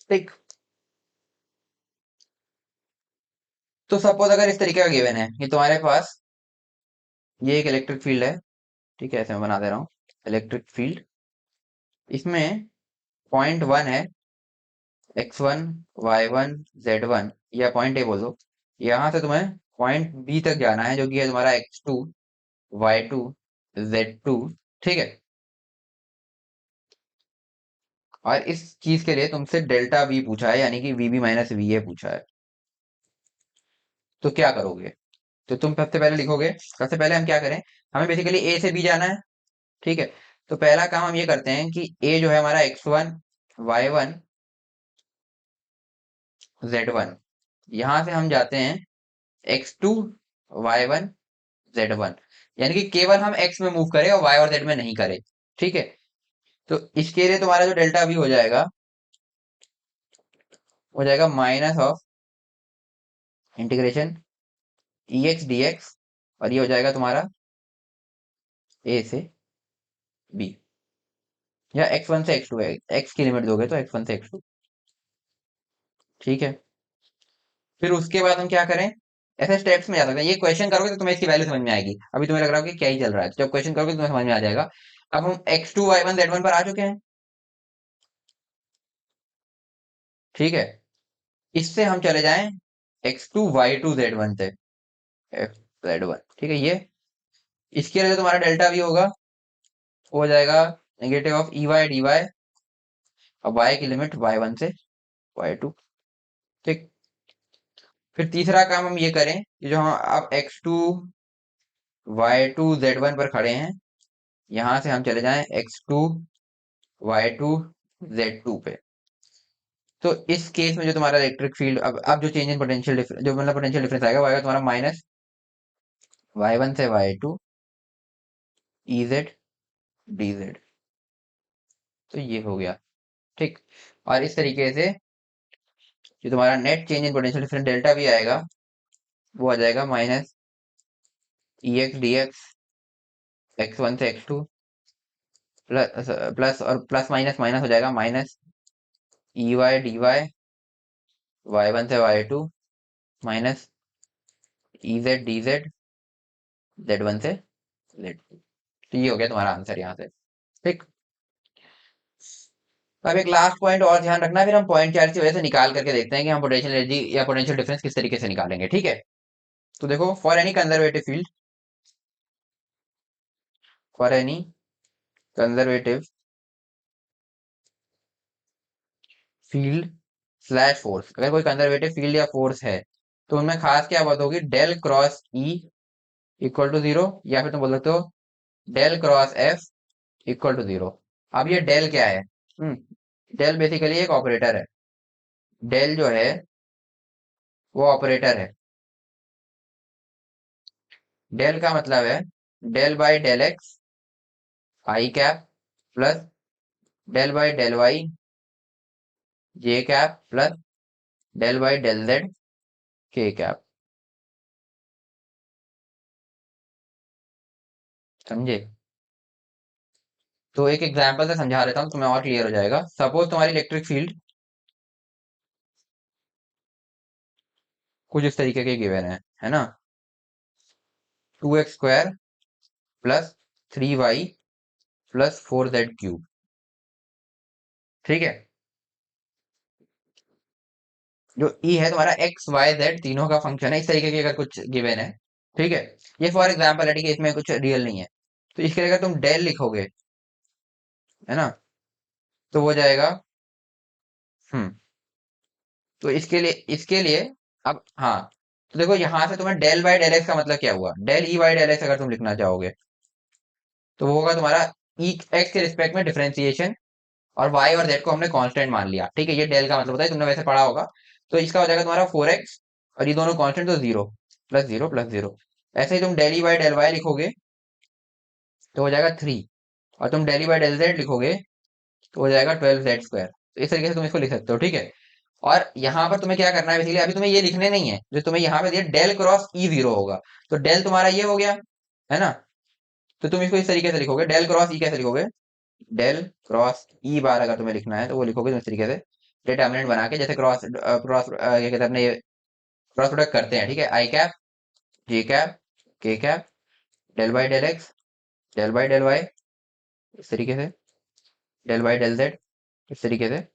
ठीक। तो सपोज अगर इस तरीके का गिवन है कि तुम्हारे पास ये एक इलेक्ट्रिक फील्ड है, ठीक है, ऐसे मैं बना दे रहा हूँ, इलेक्ट्रिक फील्ड, इसमें पॉइंट 1 है, x1 y1 z1, या पॉइंट ए बोल दो, यहाँ से तुम्हें पॉइंट बी तक जाना है, जो कि है तुम्हारा x2 y2 z2। ठीक है, और इस चीज के लिए तुमसे डेल्टा वी पूछा है, यानी कि वीबी माइनस वी ए पूछा है। तो क्या करोगे? तो तुम सबसे पहले लिखोगे, सबसे पहले हम क्या करें, हमें बेसिकली ए से बी जाना है। ठीक है, तो पहला काम हम ये करते हैं कि ए जो है हमारा x1 y1 z1, यहां से हम जाते हैं x2 y1 z1, यानी कि केवल हम x में मूव करें और y और z में नहीं करें। ठीक है, तो इसके लिए तुम्हारा जो डेल्टा वी हो जाएगा minus of integration E X D x, और ये हो जाएगा तुम्हारा ए से बी, या x1 से x2 है, x की लिमिट दोगे तो x1 से x2। ठीक है, फिर उसके बाद हम क्या करें, ऐसे स्टेप्स में जा सकते हैं। ये क्वेश्चन करोगे तो तुम्हें इसकी वैल्यू समझ में आएगी, अभी तुम्हें लग रहा होगा कि क्या ही चल रहा है, तो जब क्वेश्चन करोगे तो तुम्हें समझ में आ जाएगा। अब हम x2 y1 z1 पर आ चुके हैं। ठीक है, इससे हम चले जाएं x2 y2 z1 से z1। ठीक है, ये इसके लिए जो तुम्हारा डेल्टा वी होगा वो हो जाएगा negative of E Y D Y, और y की लिमिट y1 से y2। ठीक, फिर तीसरा काम हम ये करें कि जो हम अब x2 y2 z1 पर खड़े हैं, यहां से हम चले जाएं x2 y2 z2 पे। तो इस केस में जो तुम्हारा इलेक्ट्रिक फील्ड, अब जो चेंज इन पोटेंशियल जो मतलब पोटेंशियल डिफरेंस आएगा वो आएगा तुम्हारा माइनस y1 से y2 ई जेड डी जेड। तो ये हो गया। ठीक, और इस तरीके से जो तुम्हारा net change in potential difference delta भी आएगा, वो आ जाएगा minus E X D X x1 से x2 प्लस प्लस और प्लस माइनस माइनस हो जाएगा minus E Y D Y y1 से y2 minus E Z D Z z1 से z2। तो ये हो गया तुम्हारा आंसर यहाँ से। ठीक, तो अब एक लास्ट पॉइंट और ध्यान रखना, फिर हम पॉइंट चार्ज की वजह से निकाल करके देखते हैं कि हम पोटेंशियल एनर्जी या पोटेंशियल डिफरेंस किस तरीके से निकालेंगे। ठीक है, तो देखो, for any conservative field slash force, अगर कोई कंजर्वेटिव फील्ड या फोर्स है तो उनमें खास क्या बात होगी, del cross E equal to zero, या फिर तुम बोल सकते हो del cross F equal to zero. अब ये डेल क्या है? डेल बेसिकली एक ऑपरेटर है। डेल जो है वो ऑपरेटर है। डेल का मतलब है del by del X I cap plus del by del Y J cap plus del by del Z K cap. समझे? तो एक एग्जांपल से समझा देता हूँ, तुम्हें और क्लियर हो जाएगा। सपोज तुम्हारी इलेक्ट्रिक फील्ड कुछ इस तरीके के गिवन है ना, 2x² plus 3y plus 4z³ ठीक है, जो ई है तुम्हारा एक्स वाई जेड तीनों का फंक्शन है, इस तरीके की अगर कुछ गिवन है। ठीक है, ये फॉर एग्जाम्पल है, ठीक है, इसमें कुछ रियल नहीं है। तो इसके लिए अगर तुम डेल लिखोगे, है ना, तो वो जाएगा। हम्म तो इसके लिए अब हाँ, तो देखो यहां से तुम्हें डेल बाई डेल एक्स का मतलब क्या हुआ, del E by del X अगर तुम लिखना चाहोगे तो वो होगा तुम्हारा ई एक्स के रिस्पेक्ट में डिफरेंशिएशन, और वाई और जेड को हमने कांस्टेंट मान लिया। ठीक है, ये डेल का मतलब होता है, तुमने वैसे पढ़ा होगा। तो इसका हो जाएगा तुम्हारा 4x, और ये दोनों कांस्टेंट तो zero plus zero plus zero. ऐसे ही तुम del E by del Y लिखोगे तो हो जाएगा 3, और तुम del E by del Z लिखोगे तो हो जाएगा 12z²। तो इस तरीके से तुम इसको लिख सकते हो। ठीक है, और यहाँ पर तुम्हें क्या करना है, बेसिकली अभी तुम्हें ये लिखने नहीं है, जो तुम्हें यहाँ पे दिया डेल क्रॉस ई जीरो होगा। तो डेल तुम्हारा ये हो गया, है ना, तो तुम इसको इस तरीके से लिखोगे, डेल क्रॉस ई कैसे लिखोगे, डेल क्रॉस ई बार अगर तुम्हें लिखना है तो वो लिखोगे तुम इस तरीके से, डिटर्मिनेंट बना के, जैसे क्रॉस क्रॉस क्या कहते हैं अपने, क्रॉस प्रोडक्ट करते हैं। ठीक है, I cap J cap K cap del by del X del by del Y, इस तरीके से डेल बाई डेल जेड, इस तरीके से।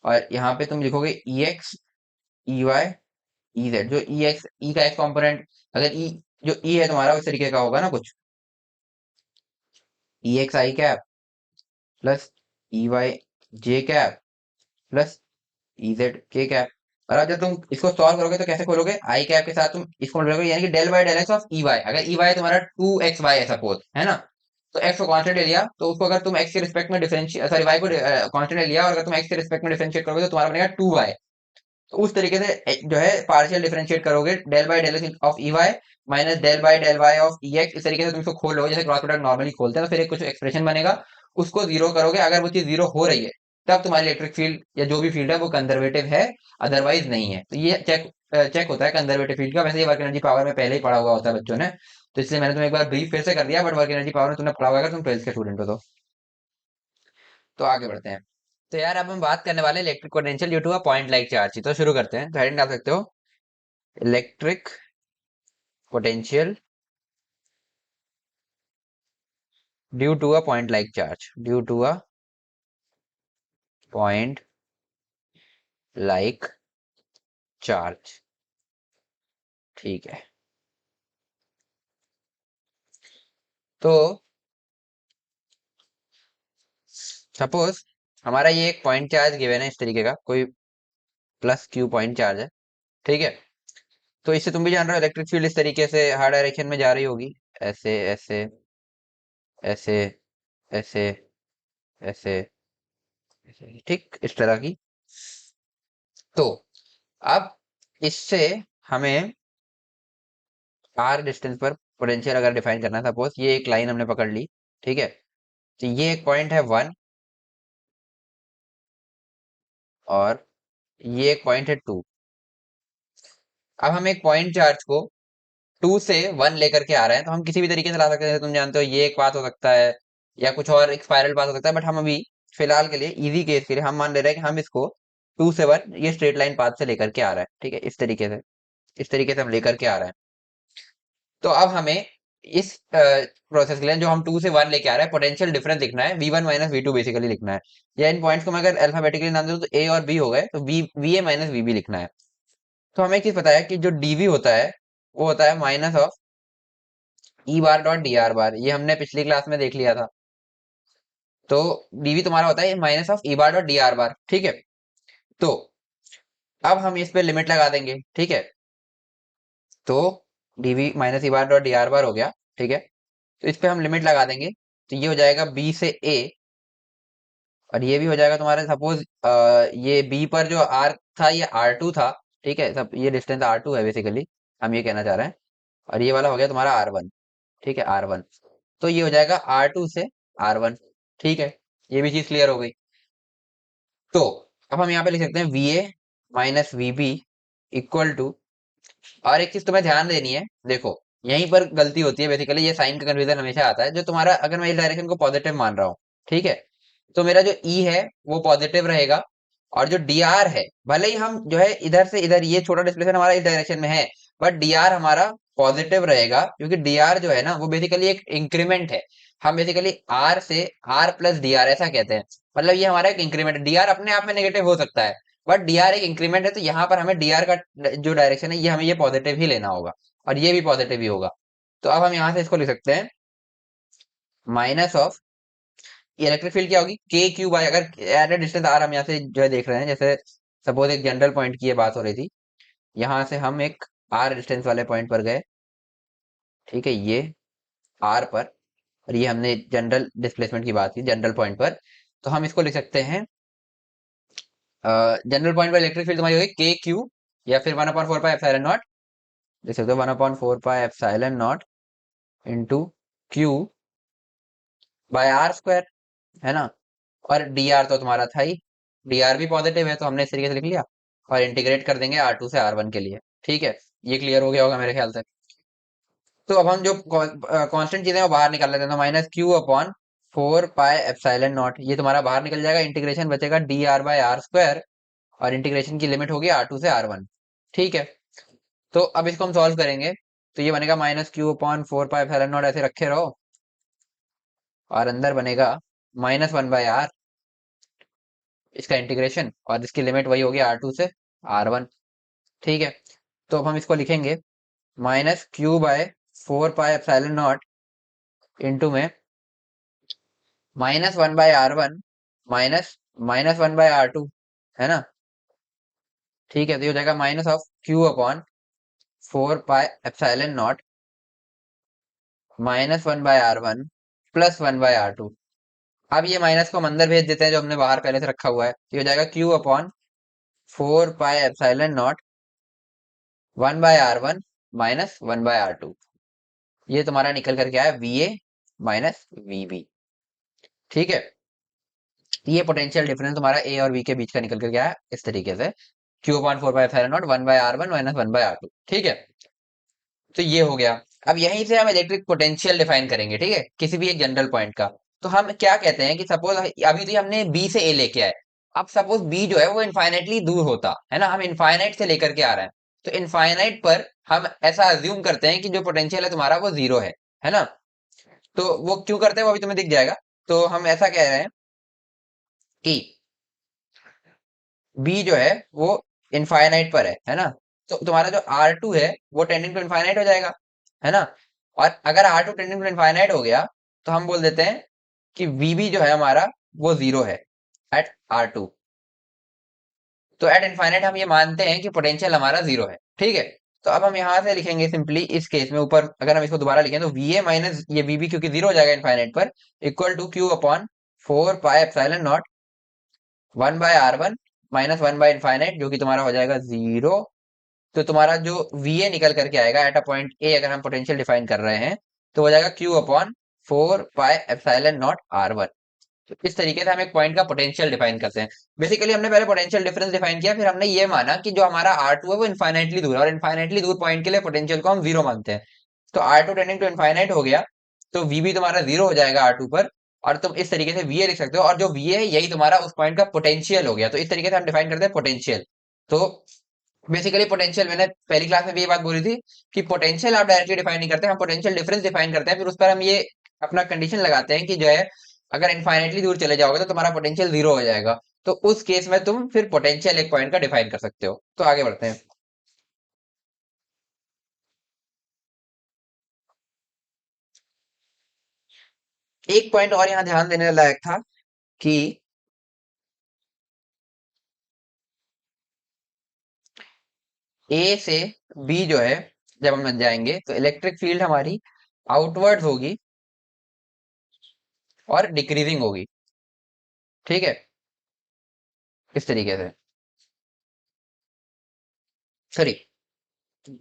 और यहाँ पे तुम लिखोगे E X E Y E Z, जो ई एक्स, ई का एक्स कॉम्पोनेंट, अगर ई, जो ई है तुम्हारा उस तरीके का होगा ना कुछ, ई x I cap plus E Y J cap plus E Z K cap. और अब जब तुम इसको सॉल्व करोगे तो कैसे खोलोगे, आई कैप के साथ तुम इसको खोलोगे, यानी कि del by del X of E Y. अगर ई वाई तुम्हारा 2xy है सपोज, है ना, तो एक्स को कांस्टेंट ले लिया, तो उसको अगर तुम एक्स के रिस्पेक्ट में डिफरेंशिएट, सॉरी वाई को कांस्टेंट ले लिया, और अगर तुम एक्स के रिस्पेक्ट में डिफरेंशिएट करोगे तो तुम्हारा बनेगा 2y। तो उस तरीके से जो है पार्शियल डिफरेंशिएट करोगे, del by del X of E Y minus del by del Y of E X, इस तरीके से तुम इसको खोलोगे जैसे क्रॉस प्रोडक्ट नॉर्मली खोलते हैं, तो फिर एक कुछ एक्सप्रेशन बनेगा, उसको जीरो करोगे, अगर वो चीज जीरो हो रही है तब तुम्हारी इलेक्ट्रिक फील्ड या जो भी फील्ड है वो कंजर्वेटिव है, अदरवाइज नहीं है। तो ये चेक होता है कंजर्वेटिव फील्ड का। वैसे ये वर्क एनर्जी पावर में पहले ही पढ़ा हुआ होता है बच्चों ने, तो इसलिए मैंने तुम्हें एक बार ब्रीफ फिर से कर दिया, बट वर्क एनर्जी पावर में तुमने पढ़ा हुआ, अगर तुम 12th के स्टूडेंट हो तो आगे बढ़ते हैं। तो यार अब हम बात करने वाले electric potential due to a point like charge की। तो शुरू करते हैं, तो हेडिंग डाल सकते हो, electric potential due to a point like charge, due to a point like charge. ठीक है, तो सपोज हमारा ये एक पॉइंट चार्ज गिवन है, इस तरीके का कोई प्लस क्यू पॉइंट चार्ज है, ठीक है। तो इससे तुम भी जान रहे हो इलेक्ट्रिक फील्ड इस तरीके से हर डायरेक्शन में जा रही होगी, ऐसे ऐसे ऐसे ऐसे ऐसे ऐसे, ठीक इस तरह की। तो अब इससे हमें आर डिस्टेंस पर पोटेंशियल अगर डिफाइन करना है, सपोज ये एक लाइन हमने पकड़ ली, ठीक है, तो ये एक पॉइंट है 1, और ये एक पॉइंट है 2। अब हम एक पॉइंट चार्ज को 2 से 1 लेकर के आ रहे हैं, तो हम किसी भी तरीके से ला सकते हैं, जैसे तुम जानते हो ये एक पाथ हो सकता है, या कुछ और एक स्पाइरल पाथ हो सकता है, बट हम अभी फिलहाल के लिए इजी केस के लिए हम मान ले रहे हैं कि हम इसको 2 से 1 ये स्ट्रेट लाइन पाथ से लेकर के आ रहा है, ठीक है, इस तरीके से हम लेकर के आ रहे हैं। तो अब हमें इस प्रोसेस के लिए जो हम 2 से 1 लेके आ रहे हैं, पोटेंशियल डिफरेंस लिखना है, V1 माइनस V2 बेसिकली लिखना है, या इन पॉइंट्स को मैं अगर अल्फाबेटिकली नाम दूं तो A और B हो गए, तो VA माइनस VB लिखना है। तो हमें एक चीज पता है कि जो DV होता है वो होता है minus of E bar dot D R bar, ये हमने पिछली क्लास में देख लिया था। तो DV तुम्हारा होता है minus of E bar dot D R बार, ठीक है। तो अब हम इस पे लिमिट लगा देंगे, ठीक है। तो DV minus E bar dot D R bar हो गया, ठीक है। तो इस पे हम लिमिट लगा देंगे, तो ये हो जाएगा B से A, और ये भी हो जाएगा तुम्हारे सपोज ये बी पर जो आर था ये R2 था, ठीक है, सब ये डिस्टेंस R2 है बेसिकली, हम ये कहना चाह रहे हैं। और ये वाला हो गया तुम्हारा R1, ठीक है, R1। तो ये हो जाएगा R2 से R1, ठीक है, ये भी चीज क्लियर हो गई। तो अब हम यहाँ पे लिख सकते हैं VA minus VB equal to, और एक चीज तुम्हें ध्यान देनी है, देखो यहीं पर गलती होती है बेसिकली, ये साइन का कन्फ्यूजन हमेशा आता है। जो तुम्हारा, अगर मैं इस डायरेक्शन को पॉजिटिव मान रहा हूँ, ठीक है, तो मेरा जो ई है वो पॉजिटिव रहेगा, और जो डी आर है, भले ही हम जो है इधर से इधर ये छोटा डिस्प्लेसमेंट हमारा इस डायरेक्शन में है, बट डी आर हमारा पॉजिटिव रहेगा, क्योंकि डी आर जो है ना वो बेसिकली एक इंक्रीमेंट है। हम बेसिकली आर से आर प्लस डी आर ऐसा कहते हैं, मतलब ये हमारा एक इंक्रीमेंट है। डी आर अपने आप में नेगेटिव हो सकता है, बट डी आर एक इंक्रीमेंट है, तो यहाँ पर हमें डी आर का जो डायरेक्शन है ये हमें ये पॉजिटिव ही लेना होगा, और ये भी पॉजिटिव ही होगा। तो अब हम यहाँ से इसको लिख सकते हैं माइनस ऑफ इलेक्ट्रिक फील्ड क्या होगी, के क्यू बाई, अगर एट ए डिस्टेंस आर हम यहाँ से जो है देख रहे हैं, जैसे सपोज एक जनरल पॉइंट की ये बात हो रही थी, यहाँ से हम एक आर डिस्टेंस वाले पॉइंट पर गए, ठीक है, ये आर पर, और ये हमने जनरल डिस्प्लेसमेंट की बात की जनरल पॉइंट पर। तो हम इसको लिख सकते हैं, जनरल पॉइंट पर इलेक्ट्रिक फील्ड तुम्हारी होगी के क्यू, या फिर 1/4 पाई एप्सिलॉन नॉट, लिख सकते हो 1/4 pi epsilon naught into q by r square, है ना। और डी आर तो तुम्हारा था ही, डी आर भी पॉजिटिव है, तो हमने इस तरीके से लिख लिया, और इंटीग्रेट कर देंगे R2 से R1 के लिए, ठीक है। ये क्लियर हो गया होगा मेरे ख्याल से। तो अब हम जो कांस्टेंट चीजें वो बाहर निकाल लेते हैं, तो minus Q upon 4 pi epsilon naught, ये तुम्हारा बाहर निकल जाएगा, इंटीग्रेशन बचेगा d r by r square, और इंटीग्रेशन की लिमिट होगी R2 से R1, ठीक है। तो अब इसको हम सॉल्व करेंगे, तो ये बनेगा minus Q upon 4 pi epsilon not, ऐसे रखे रहो, और अंदर बनेगा -1/r, इसका इंटीग्रेशन, और इसकी लिमिट वही होगी R2 से R1, ठीक है। तो अब हम इसको लिखेंगे minus q by 4 pi epsilon naught into में -1/r1 माइनस -1/r2, है ना। ठीक है, तो ये हो जाएगा minus of Q upon 4 pi epsilon naught -1/r1 +1/r2। अब ये माइनस को हम अंदर भेज देते हैं जो हमने बाहर पहले से रखा हुआ है, तो ये हो जाएगा q upon 4 pi epsilon naught 1/r1 -1/r2। ये तुम्हारा निकल करके आया VA माइनस VB। ठीक है, ये पोटेंशियल डिफरेंस तुम्हारा ए और बी के बीच का निकल कर गया है इस तरीके से, Q upon 4 pi epsilon naught 1/r1 -1/r2। ठीक है, तो ये हो गया। अब यहीं से हम इलेक्ट्रिक पोटेंशियल डिफाइन करेंगे, ठीक है, किसी भी एक जनरल पॉइंट का। तो हम क्या कहते हैं कि सपोज अभी तो हमने बी से ए लेके आए, अब सपोज बी जो है वो इनफाइनाइटली दूर होता है ना, हम इनफाइनाइट से लेकर के आ रहे हैं, तो इनफाइनाइट पर हम ऐसा अज्यूम करते हैं कि जो पोटेंशियल है तुम्हारा वो जीरो है ना। तो वो क्यों करते हैं वो अभी तुम्हें दिख जाएगा। तो हम ऐसा कह रहे हैं कि बी जो है वो इनफाइनाइट पर है ना। तो तुम्हारा जो R2 है वो टेंडिंग टू इनफाइनाइट हो जाएगा, है ना। और अगर R2 टेंडिंग टू इनफाइनाइट हो गया तो हम बोल देते हैं कि VB जो है हमारा वो जीरो है एट R2। तो एट इनफाइनाइट हम ये मानते हैं कि पोटेंशियल हमारा जीरो है, ठीक है। तो अब हम यहाँ से लिखेंगे सिंपली इस केस में, ऊपर अगर हम इसको दोबारा लिखें तो VA माइनस ये VB क्योंकि जीरो हो जाएगा इनफाइनाइट पर, equal to q upon 4 pi epsilon naught 1/r1 -infinite, जो कि तुम्हारा हो जाएगा जीरो। तो तुम्हारा जो VA निकल करके आएगा एट अ पॉइंट ए, अगर हम पोटेंशियल डिफाइन कर रहे हैं, तो हो जाएगा q upon 4 pi epsilon not r1। तो इस तरीके से हम एक पॉइंट का पोटेंशियल डिफाइन करते हैं। बेसिकली हमने पहले पोटेंशियल डिफरेंस डिफाइन किया, फिर हमने ये माना कि जो हमारा R2 है वो इनफाइनाइटली दूर है, और इनफाइनाइटली दूर पॉइंट के लिए पोटेंशियल को हम जीरो मानते हैं। तो R2 टेंडिंग टू इनफाइनाइट हो गया, तो VB तुम्हारा जीरो हो जाएगा R2 पर, और तुम इस तरीके से VA लिख सकते हो, और जो VA है यही तुम्हारा उस पॉइंट का पोटेंशियल हो गया। तो इस तरीके से हम डिफाइन करते हैं पोटेंशियल। तो बेसिकली पोटेंशियल, मैंने पहली क्लास में भी ये बात बोली थी कि पोटेंशियल आप डायरेक्टली डिफाइन नहीं करते, हम पोटेंशियल डिफरेंस डिफाइन करते हैं, फिर उस पर हम ये अपना कंडीशन लगाते हैं कि जो है अगर इनफाइनाइटली दूर चले जाओगे तो तुम्हारा पोटेंशियल जीरो हो जाएगा। तो उस केस में तुम फिर पोटेंशियल एक पॉइंट का डिफाइन कर सकते हो। तो आगे बढ़ते हैं। एक पॉइंट और यहाँ ध्यान देने लायक था कि ए से बी जो है जब हम जाएंगे तो इलेक्ट्रिक फील्ड हमारी आउटवर्ड्स होगी और डिक्रीजिंग होगी, ठीक है, इस तरीके से। सॉरी,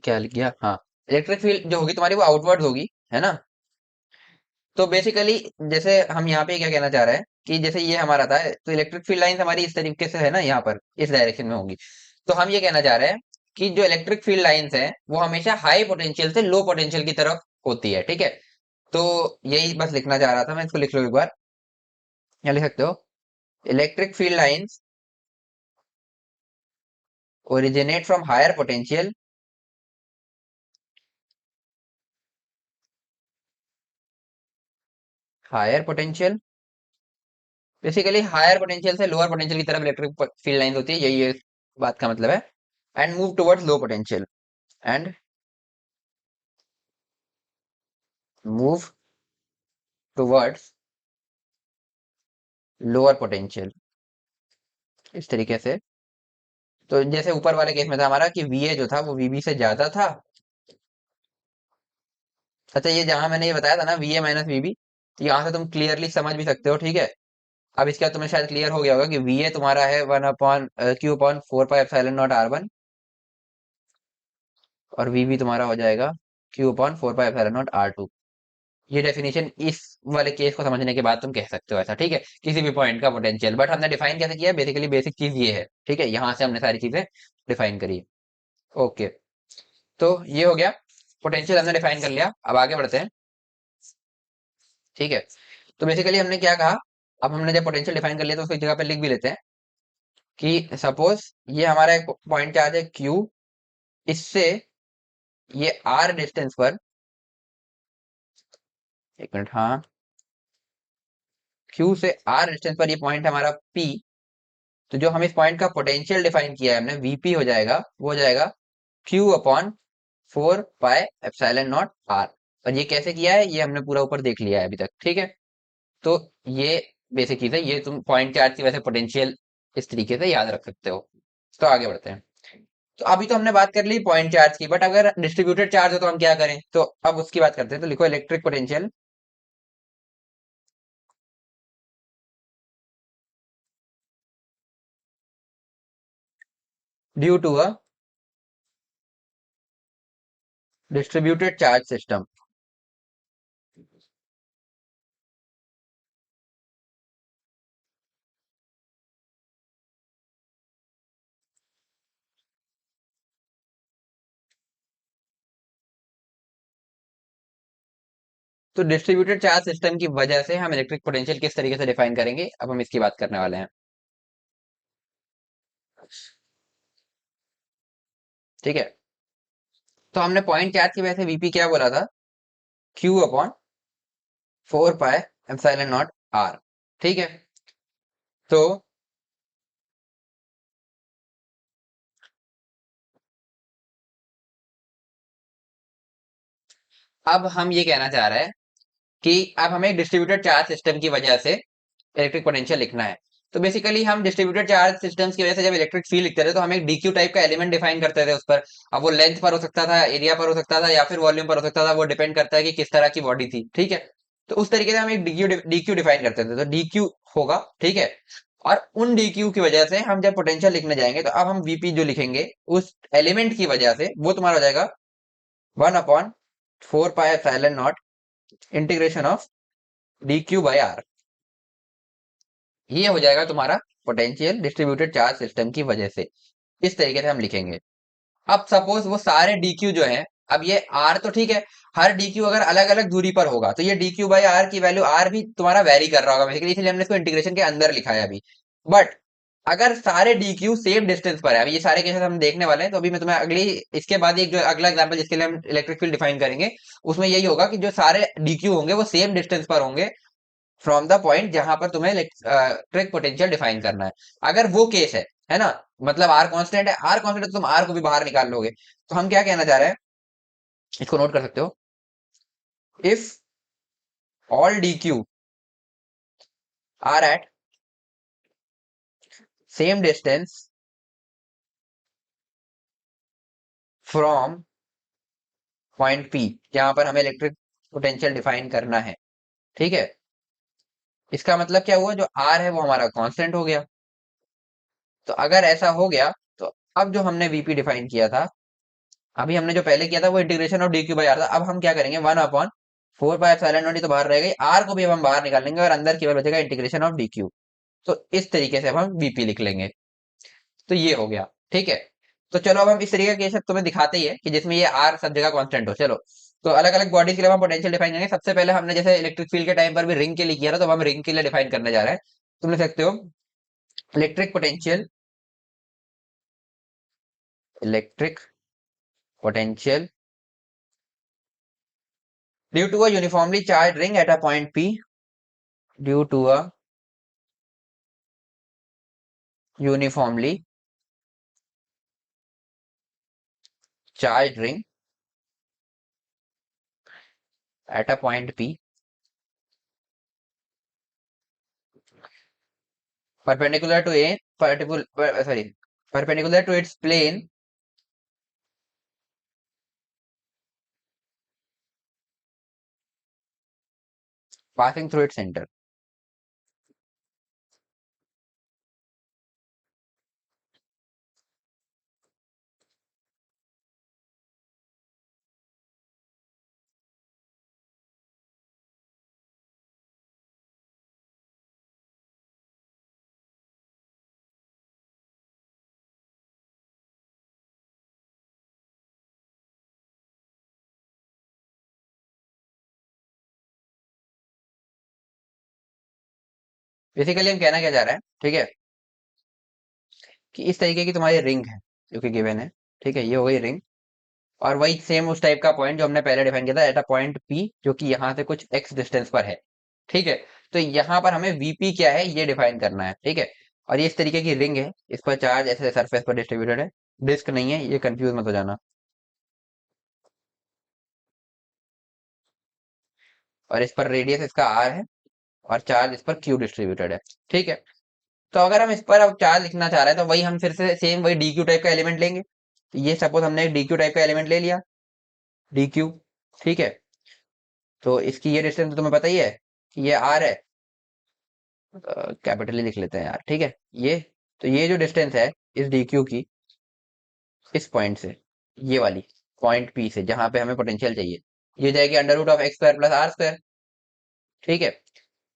क्या लिख गया, हाँ, इलेक्ट्रिक फील्ड जो होगी तुम्हारी वो आउटवर्ड होगी, है ना। तो बेसिकली जैसे हम यहाँ पे क्या कहना चाह रहे हैं कि जैसे ये हमारा था, तो इलेक्ट्रिक फील्ड लाइंस हमारी इस तरीके से है ना, यहाँ पर इस डायरेक्शन में होंगी। तो हम ये कहना चाह रहे हैं कि जो इलेक्ट्रिक फील्ड लाइंस है वो हमेशा हाई पोटेंशियल से लो पोटेंशियल की तरफ होती है, ठीक है। तो यही बस लिखना चाह रहा था मैं, इसको लिख लो एक बार। क्या लिख सकते हो, electric field lines originate from higher potential, basically higher potential से लोअर पोटेंशियल की तरफ इलेक्ट्रिक फील्ड लाइंस होती है, यही ये बात का मतलब है। And move towards low potential, and move towards lower potential, इस तरीके से। तो जैसे ऊपर वाले केस में था हमारा कि VA जो था वो VB से ज्यादा था। अच्छा, ये जहां मैंने ये बताया था ना VA माइनस VB, तो यहाँ से तुम क्लियरली समझ भी सकते हो, ठीक है। अब इसके बाद तुम्हें शायद क्लियर हो गया होगा कि VA तुम्हारा है 1/Q/4 pi epsilon not r1, और VB तुम्हारा हो जाएगा Q/4 pi epsilon not r2। ये डेफिनेशन इस वाले केस को समझने के बाद तुम कह सकते हो ऐसा, ठीक है, किसी भी पॉइंट का पोटेंशियल। बट हमने डिफाइन कैसे किया है, बेसिकली बेसिक चीज ये है, ठीक है, यहाँ से हमने सारी चीजें डिफाइन करी। ओके, तो ये हो गया, पोटेंशियल हमने डिफाइन कर लिया। अब आगे बढ़ते हैं, ठीक है। तो बेसिकली हमने क्या कहा, अब हमने जब पोटेंशियल डिफाइन कर लिया तो उसको एक जगह पे लिख भी लेते हैं कि सपोज ये हमारा एक पॉइंट चार्ज है Q, इससे ये R डिस्टेंस पर, एक मिनट, हाँ, Q से R डिस्टेंस पर ये पॉइंट हमारा P। तो जो हम इस पॉइंट का पोटेंशियल डिफाइन किया है हमने, VP हो जाएगा, वो हो जाएगा q upon 4 pi epsilon not r. और ये कैसे किया है ये हमने पूरा ऊपर देख लिया है अभी तक, ठीक है। तो ये बेसिक चीज है, ये तुम पॉइंट चार्ज की वैसे पोटेंशियल इस तरीके से याद रख सकते हो। तो आगे बढ़ते हैं। तो अभी तो हमने बात कर ली पॉइंट चार्ज की, बट अगर डिस्ट्रीब्यूटेड चार्ज हो तो हम क्या करें, तो अब उसकी बात करते हैं। तो लिखो electric potential due to a distributed charge system. तो डिस्ट्रीब्यूटेड चार्ज सिस्टम की वजह से हम इलेक्ट्रिक पोटेंशियल किस तरीके से डिफाइन करेंगे, अब हम इसकी बात करने वाले हैं। ठीक है। तो हमने पॉइंट चार्ज की वजह से वीपी क्या बोला था, q upon 4 pi epsilon not r. ठीक है। तो अब हम ये कहना चाह रहे हैं कि अब हमें डिस्ट्रीब्यूटेड चार्ज सिस्टम की वजह से इलेक्ट्रिक पोटेंशियल लिखना है। तो बेसिकली हम डिस्ट्रीब्यूटेड चार्ज सिस्टम्स की वजह से जब इलेक्ट्रिक फील्ड लिखते थे तो हम एक डीक्यू टाइप का एलिमेंट डिफाइन करते थे उस पर। अब वो लेंथ पर हो सकता था, एरिया पर हो सकता था, या फिर वॉल्यूम पर हो सकता था, वो डिपेंड करता है कि किस तरह की बॉडी थी, ठीक है। तो उस तरीके से हम एक डीक्यू डीक्यू डिफाइन करते थे, तो डीक्यू होगा, ठीक है। और उन डीक्यू की वजह से हम जब पोटेंशियल लिखने जाएंगे तो अब हम वीपी जो लिखेंगे उस एलिमेंट की वजह से वो तुम्हारा हो जाएगा 1/4 pi epsilon naught integration of d q by r. ये हो जाएगा तुम्हारा पोटेंशियल डिस्ट्रीब्यूटेड चार्ज सिस्टम की वजह से। इस तरीके से हम लिखेंगे। अब सपोज वो सारे डीक्यू जो हैं, अब ये आर तो ठीक है, हर डीक्यू अगर अलग अलग दूरी पर होगा तो ये डीक्यू बाई आर की वैल्यू आर भी तुम्हारा वेरी कर रहा होगा बेसिकली, इसलिए हमने इसको इंटीग्रेशन के अंदर लिखा है अभी। बट अगर सारे डीक्यू सेम डिस्टेंस पर है, अभी ये सारे केसेस हम देखने वाले हैं, तो अभी मैं तुम्हें अगली इसके बाद एक जो अगला एग्जांपल जिसके लिए हम इलेक्ट्रिक फील्ड डिफाइन करेंगे उसमें यही होगा कि जो सारे डीक्यू होंगे वो सेम डिस्टेंस पर होंगे फ्रॉम द पॉइंट जहां पर तुम्हें इलेक्ट्रिक पोटेंशियल डिफाइन करना है। अगर वो केस है ना, मतलब आर कांस्टेंट है, आर कांस्टेंट है तो तुम आर को भी बाहर निकाल लोगे। तो हम क्या कहना चाह रहे हैं, इसको नोट कर सकते हो। If all d q are at same distance from point p जहां पर हमें इलेक्ट्रिक पोटेंशियल डिफाइन करना है, ठीक है। इसका मतलब क्या हुआ, जो आर है वो हमारा कांस्टेंट हो गया। तो अगर ऐसा हो गया तो अब जो हमने वीपी डिफाइन किया था, अभी हमने जो पहले किया था वो integration of d q by r था, अब हम क्या करेंगे 1/4 पाई एप्सिलॉन नॉट, तो बाहर रह गई, आर को भी अब हम बाहर निकाल लेंगे और अंदर केवल बचेगा इंटीग्रेशन ऑफ डी क्यू। तो इस तरीके से अब हम वीपी लिख लेंगे। तो ये हो गया, ठीक है। तो चलो अब हम इस तरीके का केस तुमने दिखाते ही है कि जिसमें ये आर सब जगह कांस्टेंट हो। चलो, तो अलग अलग बॉडीज के लिए हम पोटेंशियल डिफाइन करेंगे। सबसे पहले हमने जैसे इलेक्ट्रिक फील्ड के टाइम पर भी रिंग के लिए किया था, तो अब हम रिंग के लिए डिफाइन करने जा रहे हैं। तुम लिख सकते हो electric potential, electric potential due to a uniformly charge ring at a point p, due to a uniformly charge ring at a point p perpendicular to a particular sorry perpendicular to its plane passing through its center। Basically हम कहना क्या जा रहे हैं, ठीक है, कि इस तरीके की तुम्हारी रिंग है जो कि गिवन है, ठीक है, ये हो गई रिंग। और वही सेम उस टाइप का पॉइंट जो हमने पहले डिफाइन किया था एट अ पॉइंट पी, जो कि यहाँ से कुछ एक्स डिस्टेंस पर है, ठीक है। तो यहाँ पर हमें वीपी क्या है ये डिफाइन करना है, ठीक है। और ये इस तरीके की रिंग है, इस पर चार्ज ऐसे सरफेस पर डिस्ट्रीब्यूटेड है, डिस्क नहीं है, ये कंफ्यूज मत हो जाना। और इस पर रेडियस इसका आर है, और चार्ज इस पर क्यू डिस्ट्रीब्यूटेड है। ठीक है, तो अगर हम इस पर अब चार्ज लिखना चाह रहे हैं तो वही हम फिर से सेम वही डी क्यू टाइप का एलिमेंट लेंगे। तो ये सपोज हमने एक डी क्यू टाइप का एलिमेंट ले लिया, डी क्यू। ठीक है, तो इसकी ये डिस्टेंस तो तुम्हें पता ही है कि ये आर है, कैपिटली लिख लेते हैं यार। ठीक है, ये, तो ये जो डिस्टेंस है इस डी क्यू की, इस पॉइंट से, ये वाली पॉइंट पी से जहां पे हमें पोटेंशियल चाहिए, ये जाएगी under root of x square plus are square. ठीक है,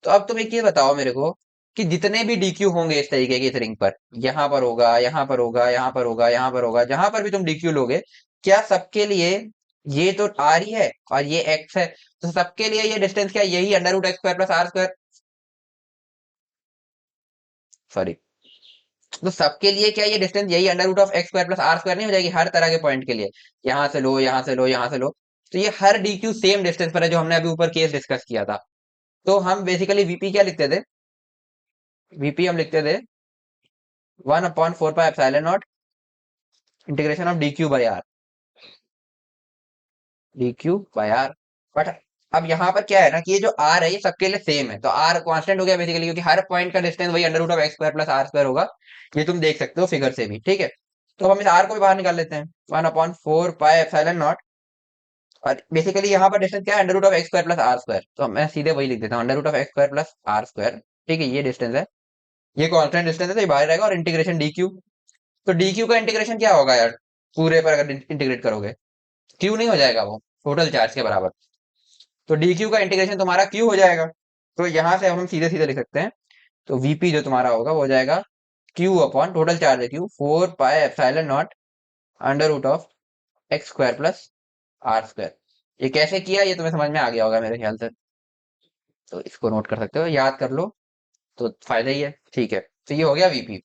तो अब तुम एक चीज बताओ मेरे को कि जितने भी डीक्यू होंगे इस तरीके की इस रिंग पर, यहाँ पर होगा, यहाँ पर होगा, यहाँ पर होगा, यहाँ पर होगा, जहां पर भी तुम डीक्यू लोगे, क्या सबके लिए ये तो आर ही है और ये एक्स है, तो सबके लिए ये डिस्टेंस क्या है? यही under root x square plus are square, sorry. तो सबके लिए क्या ये डिस्टेंस यही under root of x square plus are square नहीं हो जाएगी हर तरह के पॉइंट के लिए? यहां से लो, यहां से लो, यहां से लो, तो ये हर डीक्यू सेम डिस्टेंस पर है, जो हमने अभी ऊपर केस डिस्कस किया था। तो हम बेसिकली वीपी क्या लिखते थे? वीपी हम लिखते थे 1/4 pi epsilon naught integration of d q by r, d q by r. But अब यहाँ पर क्या है ना कि ये जो आर है ये सबके लिए सेम है, तो आर कांस्टेंट हो गया बेसिकली, क्योंकि हर पॉइंट का डिस्टेंस वही under root of x square plus are square होगा। ये तुम देख सकते हो फिगर से भी। ठीक है, तो हम इस आर को भी बाहर निकाल लेते हैं, 1/4 पाई एप्सिलॉन नॉट। और बेसिकली यहाँ पर डिस्टेंस क्या है? Under root of x square plus are square, तो मैं सीधे वही लिख देता हूँ, under root of x square plus are square. ठीक है, ये डिस्टेंस है, ये कांस्टेंट डिस्टेंस है, तो ये बाहर रहेगा, और इंटीग्रेशन डी क्यू। तो डी क्यू का इंटीग्रेशन क्या होगा यार? पूरे पर अगर इंटीग्रेट करोगे, क्यू नहीं हो जाएगा वो टोटल चार्ज के बराबर? तो डी क्यू का इंटीग्रेशन तुम्हारा क्यू हो जाएगा। तो यहां से अब हम सीधे सीधे लिख सकते हैं, तो वीपी जो तुम्हारा होगा वो हो जाएगा क्यू अपॉन टोटल चार्ज है q, 4 pi epsilon naught under root of x square plus are square. ये कैसे किया ये तुम्हें समझ में आ गया होगा मेरे ख्याल से, तो इसको नोट कर सकते हो, याद कर लो, तो फायदा ही है। ठीक है, तो ये हो गया वीपी।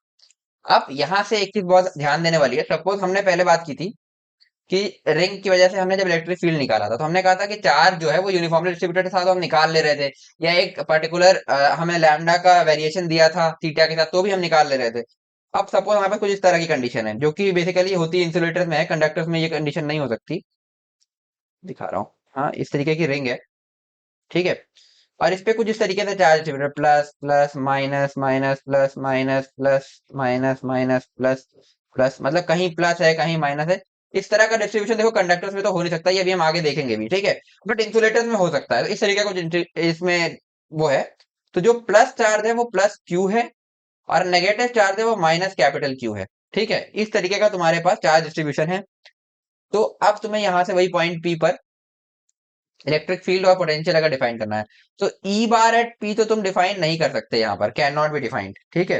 अब यहाँ से एक चीज बहुत ध्यान देने वाली है, सपोज हमने पहले बात की थी कि रिंग की वजह से हमने जब इलेक्ट्रिक फील्ड निकाला था, तो हमने कहा था कि चार्ज जो है वो यूनिफॉर्मली डिस्ट्रीब्यूटेड था, तो हम निकाल ले रहे थे, या एक पर्टिकुलर हमें लैम्डा का वेरिएशन दिया था थीटा के साथ, तो भी हम निकाल ले रहे थे। अब सपोज हमारे पास कुछ इस तरह की कंडीशन है, जो कि बेसिकली होती है इंसुलेटर्स में है, कंडक्टर्स में ये कंडीशन नहीं हो सकती। दिखा रहा हूँ, हाँ, इस तरीके की रिंग है। ठीक है, और इस पे कुछ इस तरीके से charge distributed, plus plus minus minus plus minus plus minus minus plus plus, मतलब कहीं प्लस है कहीं माइनस है। इस तरह का डिस्ट्रीब्यूशन देखो कंडक्टर्स में तो हो नहीं सकता, ये अभी हम आगे देखेंगे भी। ठीक है, बट इंसुलेटर्स में हो सकता है, तो इस तरीके का कुछ इसमें वो है। तो जो प्लस चार्ज है वो प्लस क्यू है, और नेगेटिव चार्ज है वो माइनस कैपिटल क्यू है। ठीक है, इस तरीके का तुम्हारे पास चार्ज डिस्ट्रीब्यूशन है। तो अब तुम्हें यहां से वही पॉइंट पी पर इलेक्ट्रिक फील्ड और पोटेंशियल अगर डिफाइन करना है, तो ई बार एट पी तो तुम डिफाइन नहीं कर सकते, यहाँ पर कैन नॉट बी डिफाइंड। ठीक है,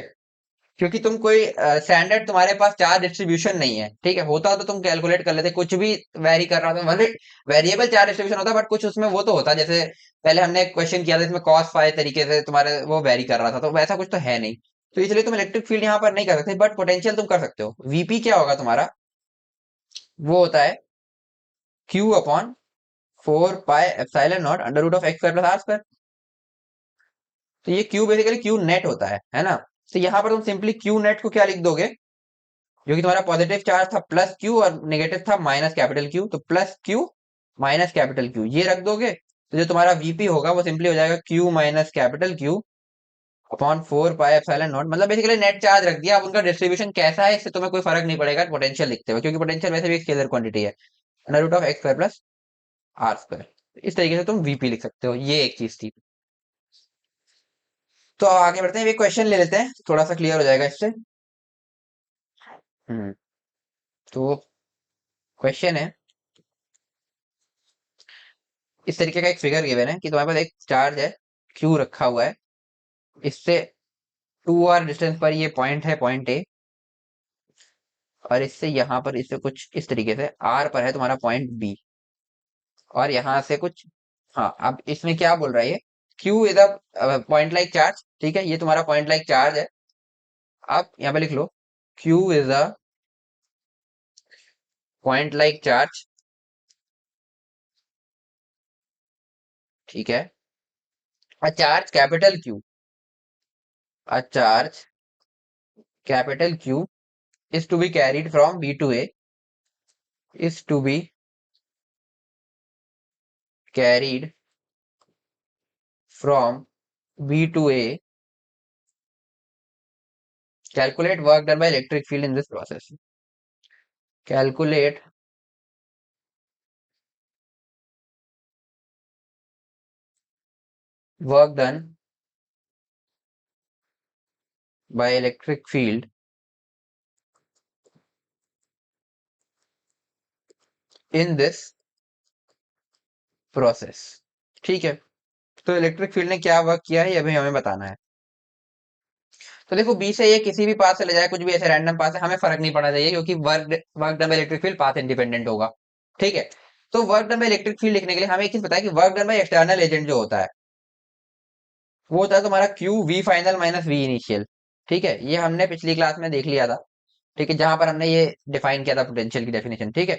क्योंकि तुम कोई स्टैंडर्ड तुम्हारे पास चार्ज डिस्ट्रीब्यूशन नहीं है। ठीक है, होता तो तुम कैलकुलेट कर लेते, कुछ भी वेरी कर रहा था, मतलब वेरिएबल चार्ज डिस्ट्रीब्यूशन होता, बट कुछ उसमें वो तो होता, जैसे पहले हमने एक क्वेश्चन किया था इसमें कॉस फाई तरीके से तुम्हारे वो वेरी कर रहा था, तो वैसा कुछ तो है नहीं। तो इसलिए तुम इलेक्ट्रिक फील्ड यहाँ पर नहीं कर सकते, बट पोटेंशियल तुम कर सकते हो। वीपी क्या होगा तुम्हारा? वो होता है q upon 4 pi epsilon naught under root of x square plus are square. तो ये क्यू बेसिकली क्यू नेट होता है ना? तो यहाँ पर तुम सिंपली क्यू नेट को क्या लिख दोगे? जो कि तुम्हारा पॉजिटिव चार्ज था प्लस क्यू, और नेगेटिव था माइनस कैपिटल क्यू, तो plus Q minus capital Q ये रख दोगे, तो जो तुम्हारा वीपी होगा वो सिंपली हो जाएगा Q minus capital Q upon 4 pi epsilon not. मतलब बेसिकली नेट चार्ज रख दिया। अब उनका डिस्ट्रीब्यूशन कैसा है इससे तुम्हें कोई फर्क नहीं पड़ेगा पोटेंशियल लिखते हुए, क्योंकि पोटेंशियल वैसे भी एक स्केलर क्वांटिटी है, under root of x square plus are square. इस तरीके से तुम वीपी लिख सकते हो, ये एक चीज थी। तो आगे बढ़ते हैं, एक क्वेश्चन ले लेते हैं, थोड़ा सा क्लियर हो जाएगा इससे। हम्म तो क्वेश्चन है, इस तरीके का एक फिगर गिवन है कि तुम्हारे पास एक चार्ज है, क्यू रखा हुआ है, इससे 2r डिस्टेंस पर ये पॉइंट है, पॉइंट ए, और इससे यहाँ पर इससे कुछ इस तरीके से r पर है तुम्हारा पॉइंट बी, और यहाँ से कुछ, हाँ, अब इसमें क्या बोल रहा है ये? Q is a point like charge. ठीक है, ये तुम्हारा पॉइंट लाइक चार्ज है। आप यहाँ पे लिख लो Q is a point like charge. ठीक है, a charge capital Q, a charge capital Q is to be carried from B to A, is to be carried from b to a, calculate work done by electric field in this process. Calculate work done by electric field in this process. ठीक है, तो electric field ने क्या work किया है ये अभी हमें बताना है। तो देखो बी से ये किसी भी पाथ से ले जाए, कुछ भी ऐसे रैंडम पाथ है, हमें फर्क नहीं पड़ना चाहिए, क्योंकि work work done by electric field path independent होगा। ठीक है, तो work done by electric field लिखने के लिए हमें एक चीज पता है कि work done by external agent जो होता है वो होता है तुम्हारा q v final minus we initial. ठीक है, ये हमने पिछली क्लास में देख लिया था। ठीक है, जहां पर हमने ये डिफाइन किया था पोटेंशियल की डेफिनेशन। ठीक है,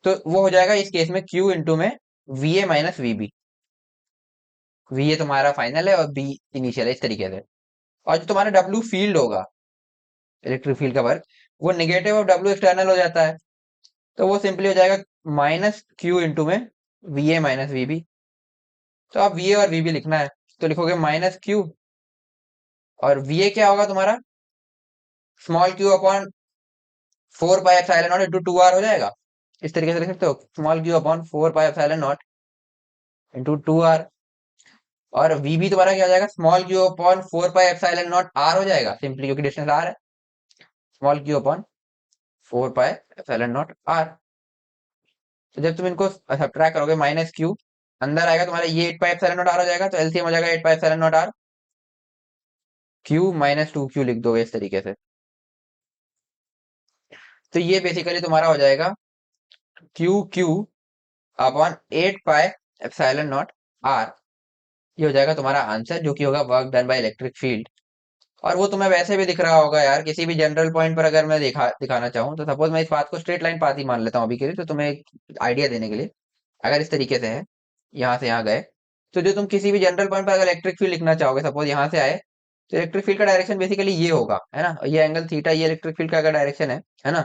तो वो हो जाएगा इस केस में क्यू इंटू में v A minus we b. V a तुम्हारा फाइनल है और बी इनिशियल है, इस तरीके से। और जो तुम्हारा डब्ल्यू फील्ड होगा, इलेक्ट्रिक फील्ड का वर्क, वो निगेटिव ऑफ डब्ल्यू एक्सटर्नल हो जाता है। तो वो सिंपली हो जाएगा माइनस क्यू इंटू में v A minus we b. तो अब वी ए और वी बी लिखना है, तो लिखोगे माइनस क्यू, और वी ए क्या होगा तुम्हारा small q upon 4 pi epsilon naught into 2 r हो जाएगा। इस तरीके से लिख सकते हो, small q upon 4 pi epsilon naught into 2 r. और वी भी तुम्हारा क्या हो जाएगा small q upon 4 pi epsilon not r हो जाएगा, सिंपली क्योंकि डिस्टेंस आर है। Small q upon 4 pi epsilon not are. तो जब तुम इनको सब्ट्रैक्ट करोगे माइनस क्यू, अंदर आएगा तुम्हारा ये 8 पाई एप्सिलॉन नॉट आर हो जाएगा, तो एलसीएम हो जाएगा 8 pi epsilon not r. Q minus 2 q लिख दोगे इस तरीके से। तो ये बेसिकली तुम्हारा हो जाएगा q q upon 8 pi epsilon not r. ये हो जाएगा तुम्हारा आंसर, जो कि होगा work done by electric field. और वो तुम्हें वैसे भी दिख रहा होगा यार, किसी भी जनरल पॉइंट पर अगर मैं दिखाना चाहूँ, तो सपोज मैं इस बात को स्ट्रेट लाइन पाथ ही मान लेता हूँ अभी के लिए, तो तुम्हें एक आइडिया देने के लिए, अगर इस तरीके से है, यहाँ से यहाँ गए, तो जो तुम किसी भी जनरल पॉइंट पर अगर इलेक्ट्रिक फील्ड लिखना चाहोगे, सपोज यहाँ से आए, तो इलेक्ट्रिक फील्ड का डायरेक्शन बेसिकली ये होगा, है ना, ये एंगल थीटा, ये इलेक्ट्रिक फील्ड का अगर डायरेक्शन है ना।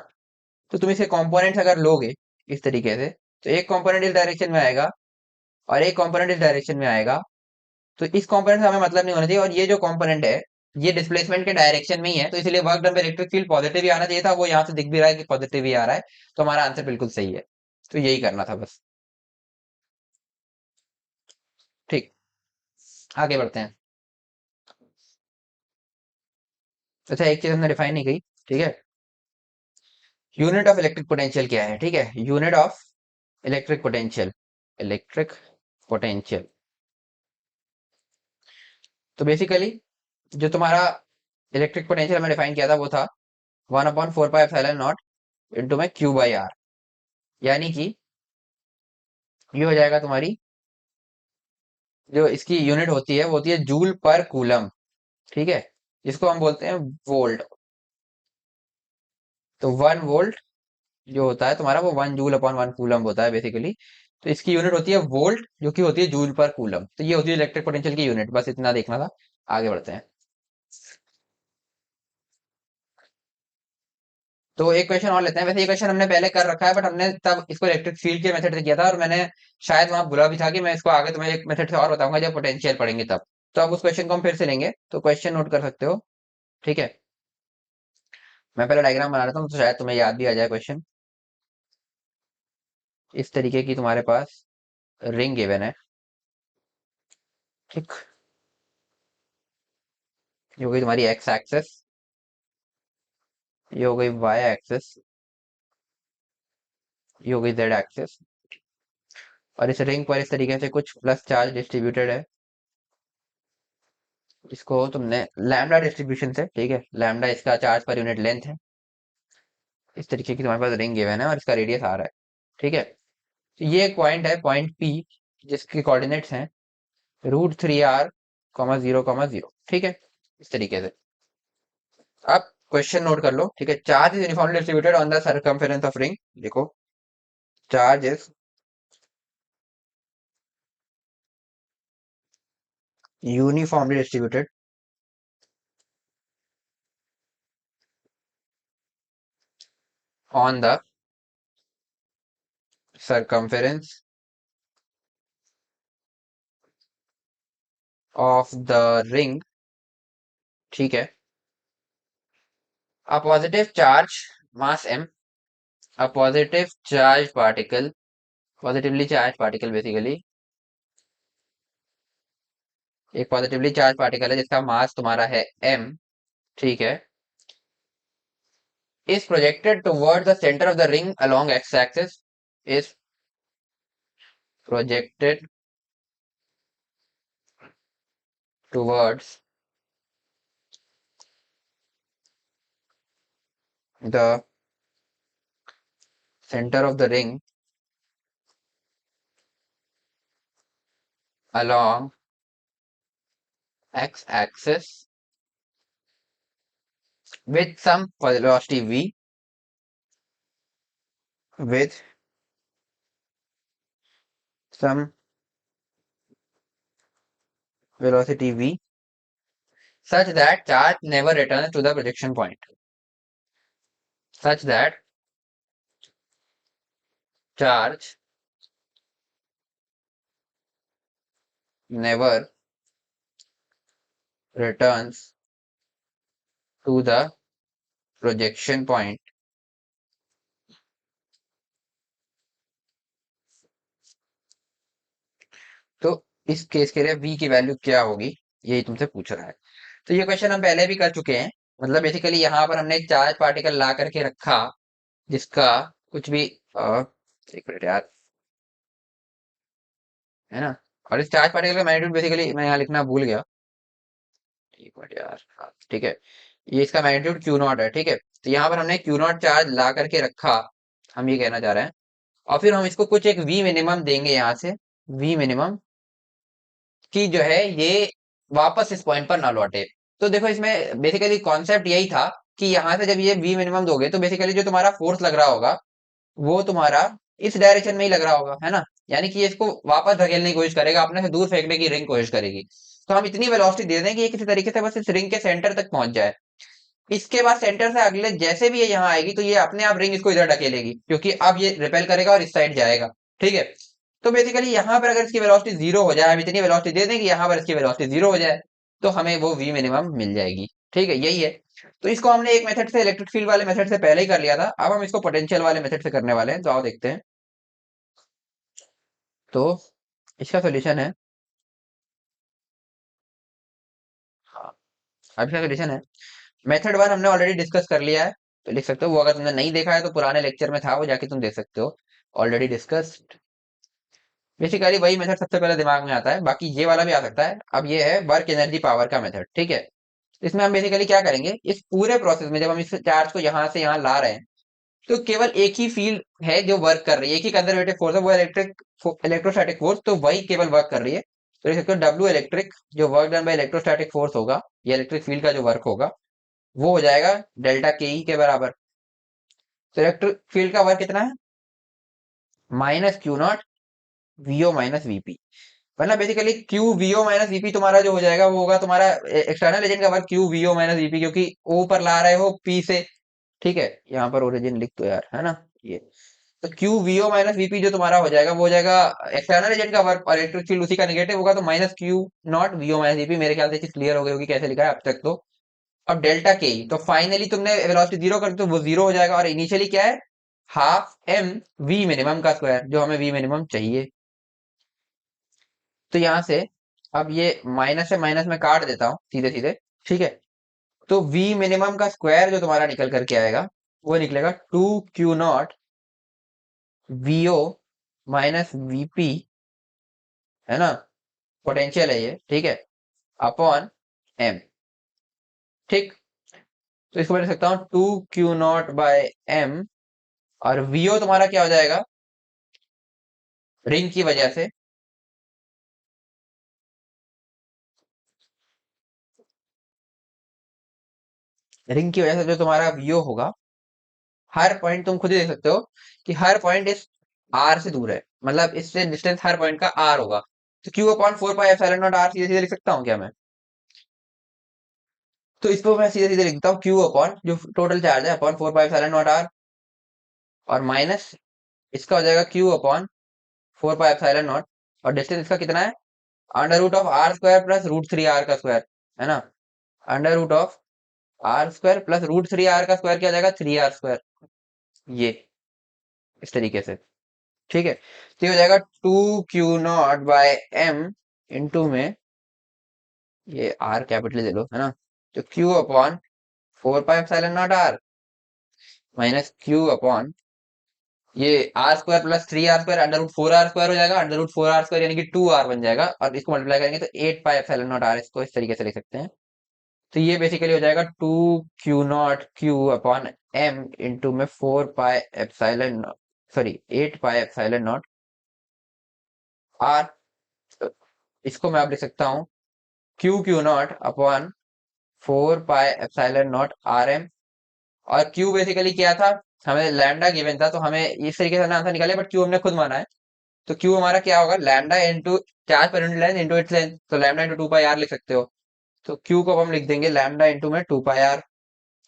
तो तुम इसके कॉम्पोनेंट्स अगर लोगे इस तरीके से, तो एक कॉम्पोनेंट इस डायरेक्शन में आएगा और एक कॉम्पोनेंट इस डायरेक्शन में आएगा। तो इस कंपोनेंट से हमें मतलब नहीं होना चाहिए, और ये जो कंपोनेंट है ये डिस्प्लेसमेंट के डायरेक्शन में ही है, तो इसलिए work done by electric field positive ही आना चाहिए था, वो यहाँ से दिख भी रहा है कि पॉजिटिव ही आ रहा है। तो हमारा आंसर बिल्कुल सही है। तो यही करना था बस। ठीक, आगे बढ़ते हैं। अच्छा, एक चीज हमने डिफाइन नहीं की। ठीक है, यूनिट ऑफ इलेक्ट्रिक पोटेंशियल क्या है। ठीक है, unit of electric potential, electric potential. तो बेसिकली जो तुम्हारा इलेक्ट्रिक पोटेंशियल हमने डिफाइन किया था वो था 1/4 पाई एप्सिलॉन नॉट इंटू में क्यू बाई आर। यानी कि ये हो जाएगा तुम्हारी, जो इसकी यूनिट होती है वो होती है जूल पर कूलम। ठीक है, जिसको हम बोलते हैं वोल्ट। तो 1 वोल्ट जो होता है तुम्हारा, वो 1 जूल अपॉन 1 कूलम होता है बेसिकली। तो इसकी यूनिट होती है वोल्ट, जो कि होती है जूल पर कूलम। तो ये होती है इलेक्ट्रिक पोटेंशियल की यूनिट, बस इतना देखना था। आगे बढ़ते हैं। तो एक क्वेश्चन और लेते हैं। वैसे ये क्वेश्चन हमने पहले कर रखा है, बट हमने तब इसको इलेक्ट्रिक फील्ड के मेथड से किया था, और मैंने शायद वहां बोला भी था कि मैं इसको आगे तुम्हें एक मेथड से और बताऊंगा जब पोटेंशियल पढ़ेंगे तब। तो अब उस क्वेश्चन को हम फिर से लेंगे, तो क्वेश्चन नोट कर सकते हो। ठीक है, मैं पहले डायग्राम बना लेता हूँ, तो शायद तुम्हें याद भी आ जाए क्वेश्चन। इस तरीके की तुम्हारे पास रिंग गिवन है। ठीक, ये हो गई तुम्हारी एक्स एक्सेस, ये हो गई वाई एक्सेस, ये हो गई जेड एक्सेस। और इस रिंग पर इस तरीके से कुछ प्लस चार्ज डिस्ट्रीब्यूटेड है, इसको तुमने लैम्डा डिस्ट्रीब्यूशन से, ठीक है, लैम्डा इसका चार्ज पर यूनिट लेंथ है। इस तरीके की तुम्हारे पास रिंग गिवन है और इसका रेडियस आ रहा है। ठीक है, तो ये एक पॉइंट है, पॉइंट पी, जिसके कोऑर्डिनेट्स हैं √3r, 0, 0। ठीक है, इस तरीके से। अब क्वेश्चन नोट कर लो। ठीक है, charge is uniformly distributed on the circumference of ring. देखो, charge is uniformly distributed on the circumference of the ring, ठीक है, a positive charge mass m, a positive charge particle, positively charge particle basically एक positively charge particle है जिसका मास तुम्हारा है m, ठीक है, is projected towards the center of the ring along x-axis, is projected towards the center of the ring along x-axis with some velocity v, with some velocity v, such that charge never returns to the projection point, such that charge never returns to the projection point. तो इस case के लिए v की value क्या होगी, यही तुमसे पूछ रहा है। तो ये क्वेश्चन हम पहले भी कर चुके हैं। मतलब बेसिकली यहाँ पर हमने एक चार्ज पार्टिकल ला करके रखा जिसका कुछ भी एक मिनट यार, है ना, और इस चार्ज पार्टिकल का मैग्नीट्यूड बेसिकली मैं यहाँ लिखना भूल गया, एक मिनट यार, हाँ, ठीक है, ये इसका मैग्नीट्यूड क्यू नॉट है, ठीक है। तो यहाँ पर हमने क्यू नॉट चार्ज ला करके रखा, हम ये कहना चाह रहे हैं, और फिर हम इसको कुछ एक वी मिनिमम देंगे यहाँ से, वी मिनिमम कि जो है ये वापस इस पॉइंट पर ना लौटे। तो देखो इसमें बेसिकली कॉन्सेप्ट यही था कि यहाँ से जब ये वी मिनिमम दोगे तो बेसिकली जो तुम्हारा फोर्स लग रहा होगा वो तुम्हारा इस डायरेक्शन में ही लग रहा होगा, है ना, यानी कि ये इसको वापस धकेलने की कोशिश करेगा, अपने से दूर फेंकने की रिंग कोशिश करेगी। तो हम इतनी वेलोसिटी दे दें कि ये किसी तरीके से बस इस रिंग के सेंटर तक पहुंच जाए। इसके बाद सेंटर से अगले जैसे भी ये यहाँ आएगी तो ये अपने आप रिंग इसको इधर ढकेलेगी, क्योंकि अब ये रिपेल करेगा और इस साइड जाएगा, ठीक है। तो बेसिकली यहाँ पर अगर इसकी वेलोसिटी जीरो हो जाए, हम इतनी वेलोसिटी दे दें कि यहाँ पर इसकी वेलोसिटी जीरो हो जाए, तो हमें वो वी मिनिमम मिल जाएगी, ठीक है, यही है। तो इसको हमने एक मेथड से, इलेक्ट्रिक फील्ड वाले मेथड से पहले ही कर लिया था, अब हम इसको पोटेंशियल वाले मेथड से करने वाले हैं, तो आओ देखते हैं। तो इसका सोल्यूशन है, हाँ, अब इसका सोल्यूशन है, मेथड वन हमने ऑलरेडी डिस्कस कर लिया है, तो लिख सकते हो, वो अगर तुमने नहीं देखा है तो पुराने लेक्चर में था, वो जाके तुम देख सकते हो, ऑलरेडी डिस्कस्ड। बेसिकली वही मेथड सबसे पहले दिमाग में आता है, बाकी ये वाला भी आ सकता है। अब ये है वर्क एनर्जी पावर का मेथड, ठीक है। इसमें हम बेसिकली क्या करेंगे, इस पूरे प्रोसेस में जब हम इस चार्ज को यहाँ से यहाँ ला रहे हैं तो केवल एक ही फील्ड है जो वर्क कर रही है, एक ही कंजर्वेटिव फोर्स है, वो इलेक्ट्रोस्टैटिक फोर्स, तो वही केवल वर्क कर रही है। तो देख सकते हो डब्ल्यू इलेक्ट्रिक, जो work done by electrostatic force होगा, या इलेक्ट्रिक फील्ड का जो वर्क होगा, वो हो जाएगा डेल्टा के ई के बराबर। तो इलेक्ट्रिक फील्ड का वर्क कितना है, minus Q not VO minus V P. वरना basically Q V O minus V P तुम्हारा जो हो जाएगा वो होगा तुम्हारा एक्सटर्नल एजेंट का work Q V O minus V P, क्योंकि ओ पर ला रहे हो पी से, ठीक है, यहाँ पर ओरिजिन लिख दो यार, है ना, ये। तो क्यू वीओ माइनस वीपी जो तुम्हारा हो जाएगा वो हो जाएगा एक्सटर्नल एजेंट का वर्क, और इलेक्ट्रिक फील्ड उसी का नेगेटिव होगा, तो minus Q not VO minus VP. मेरे ख्याल से चीज क्लियर हो गई होगी कैसे लिखा है अब तक तो। अब डेल्टा के तो फाइनली तुमने वेलोसिटी जीरो कर, तो वो जीरो हो जाएगा, और इनिशियली क्या है, हाफ एम वी मिनिमम का स्क्वायर, जो हमें वी मिनिमम चाहिए। तो यहां से अब ये माइनस से माइनस में काट देता हूं सीधे सीधे, ठीक है। तो v मिनिमम का स्क्वायर जो तुम्हारा निकल करके आएगा वो निकलेगा two Q not VO minus VP, है ना, पोटेंशियल है ये, ठीक है, अपॉन एम, ठीक। तो इसको मैं लिख सकता हूँ two Q not by m, और वीओ तुम्हारा क्या हो जाएगा, रिंग की वजह से, रिंग की वजह से जो तुम्हारा वीओ होगा, हर पॉइंट तुम खुद ही देख सकते हो कि हर पॉइंट इस आर से दूर है, मतलब इससे डिस्टेंस हर पॉइंट का आर होगा। तो Q upon four pi epsilon not r सीधे सीधे लिख सकता हूँ क्या मैं, तो इसको मैं सीधे सीधे लिखता हूँ क्यू अपॉन जो टोटल चार्ज है upon four pi epsilon not r, और माइनस इसका हो जाएगा q upon four pi epsilon naught, और डिस्टेंस इसका कितना है under root of r square plus root three r का स्क्वायर, है ना। Under root of r square plus root three r का स्क्वायर क्या हो जाएगा, थ्री आर स्क्वायर, ये इस तरीके से। ठीक है, तो ये हो जाएगा two Q not by M into में, ये आर कैपिटल ले लो, है ना। तो Q upon four pi epsilon not R minus Q upon ये R square plus three R square under root four R square हो जाएगा, under root four R square यानी कि टू आर बन जाएगा, और इसको मल्टीप्लाई करेंगे तो eight pi epsilon not are, इसको इस तरीके से लिख सकते हैं। तो ये बेसिकली हो जाएगा two Q nought Q upon M into में four pi epsilon, sorry eight pi epsilon not are. इसको मैं अब लिख सकता हूँ Q Q not upon four pi epsilon not are M. और क्यू बेसिकली क्या था, हमें लैम्डा गिवन था, तो हमें इस तरीके से आंसर निकाले, बट क्यू हमने खुद माना है। तो क्यू हमारा क्या होगा, लैम्डा इंटू चार्ज पर unit length into its length, तो lambda into two pi R लिख सकते हो। तो क्यू को अब हम लिख देंगे लैम्डा इंटू में टू पाई आर,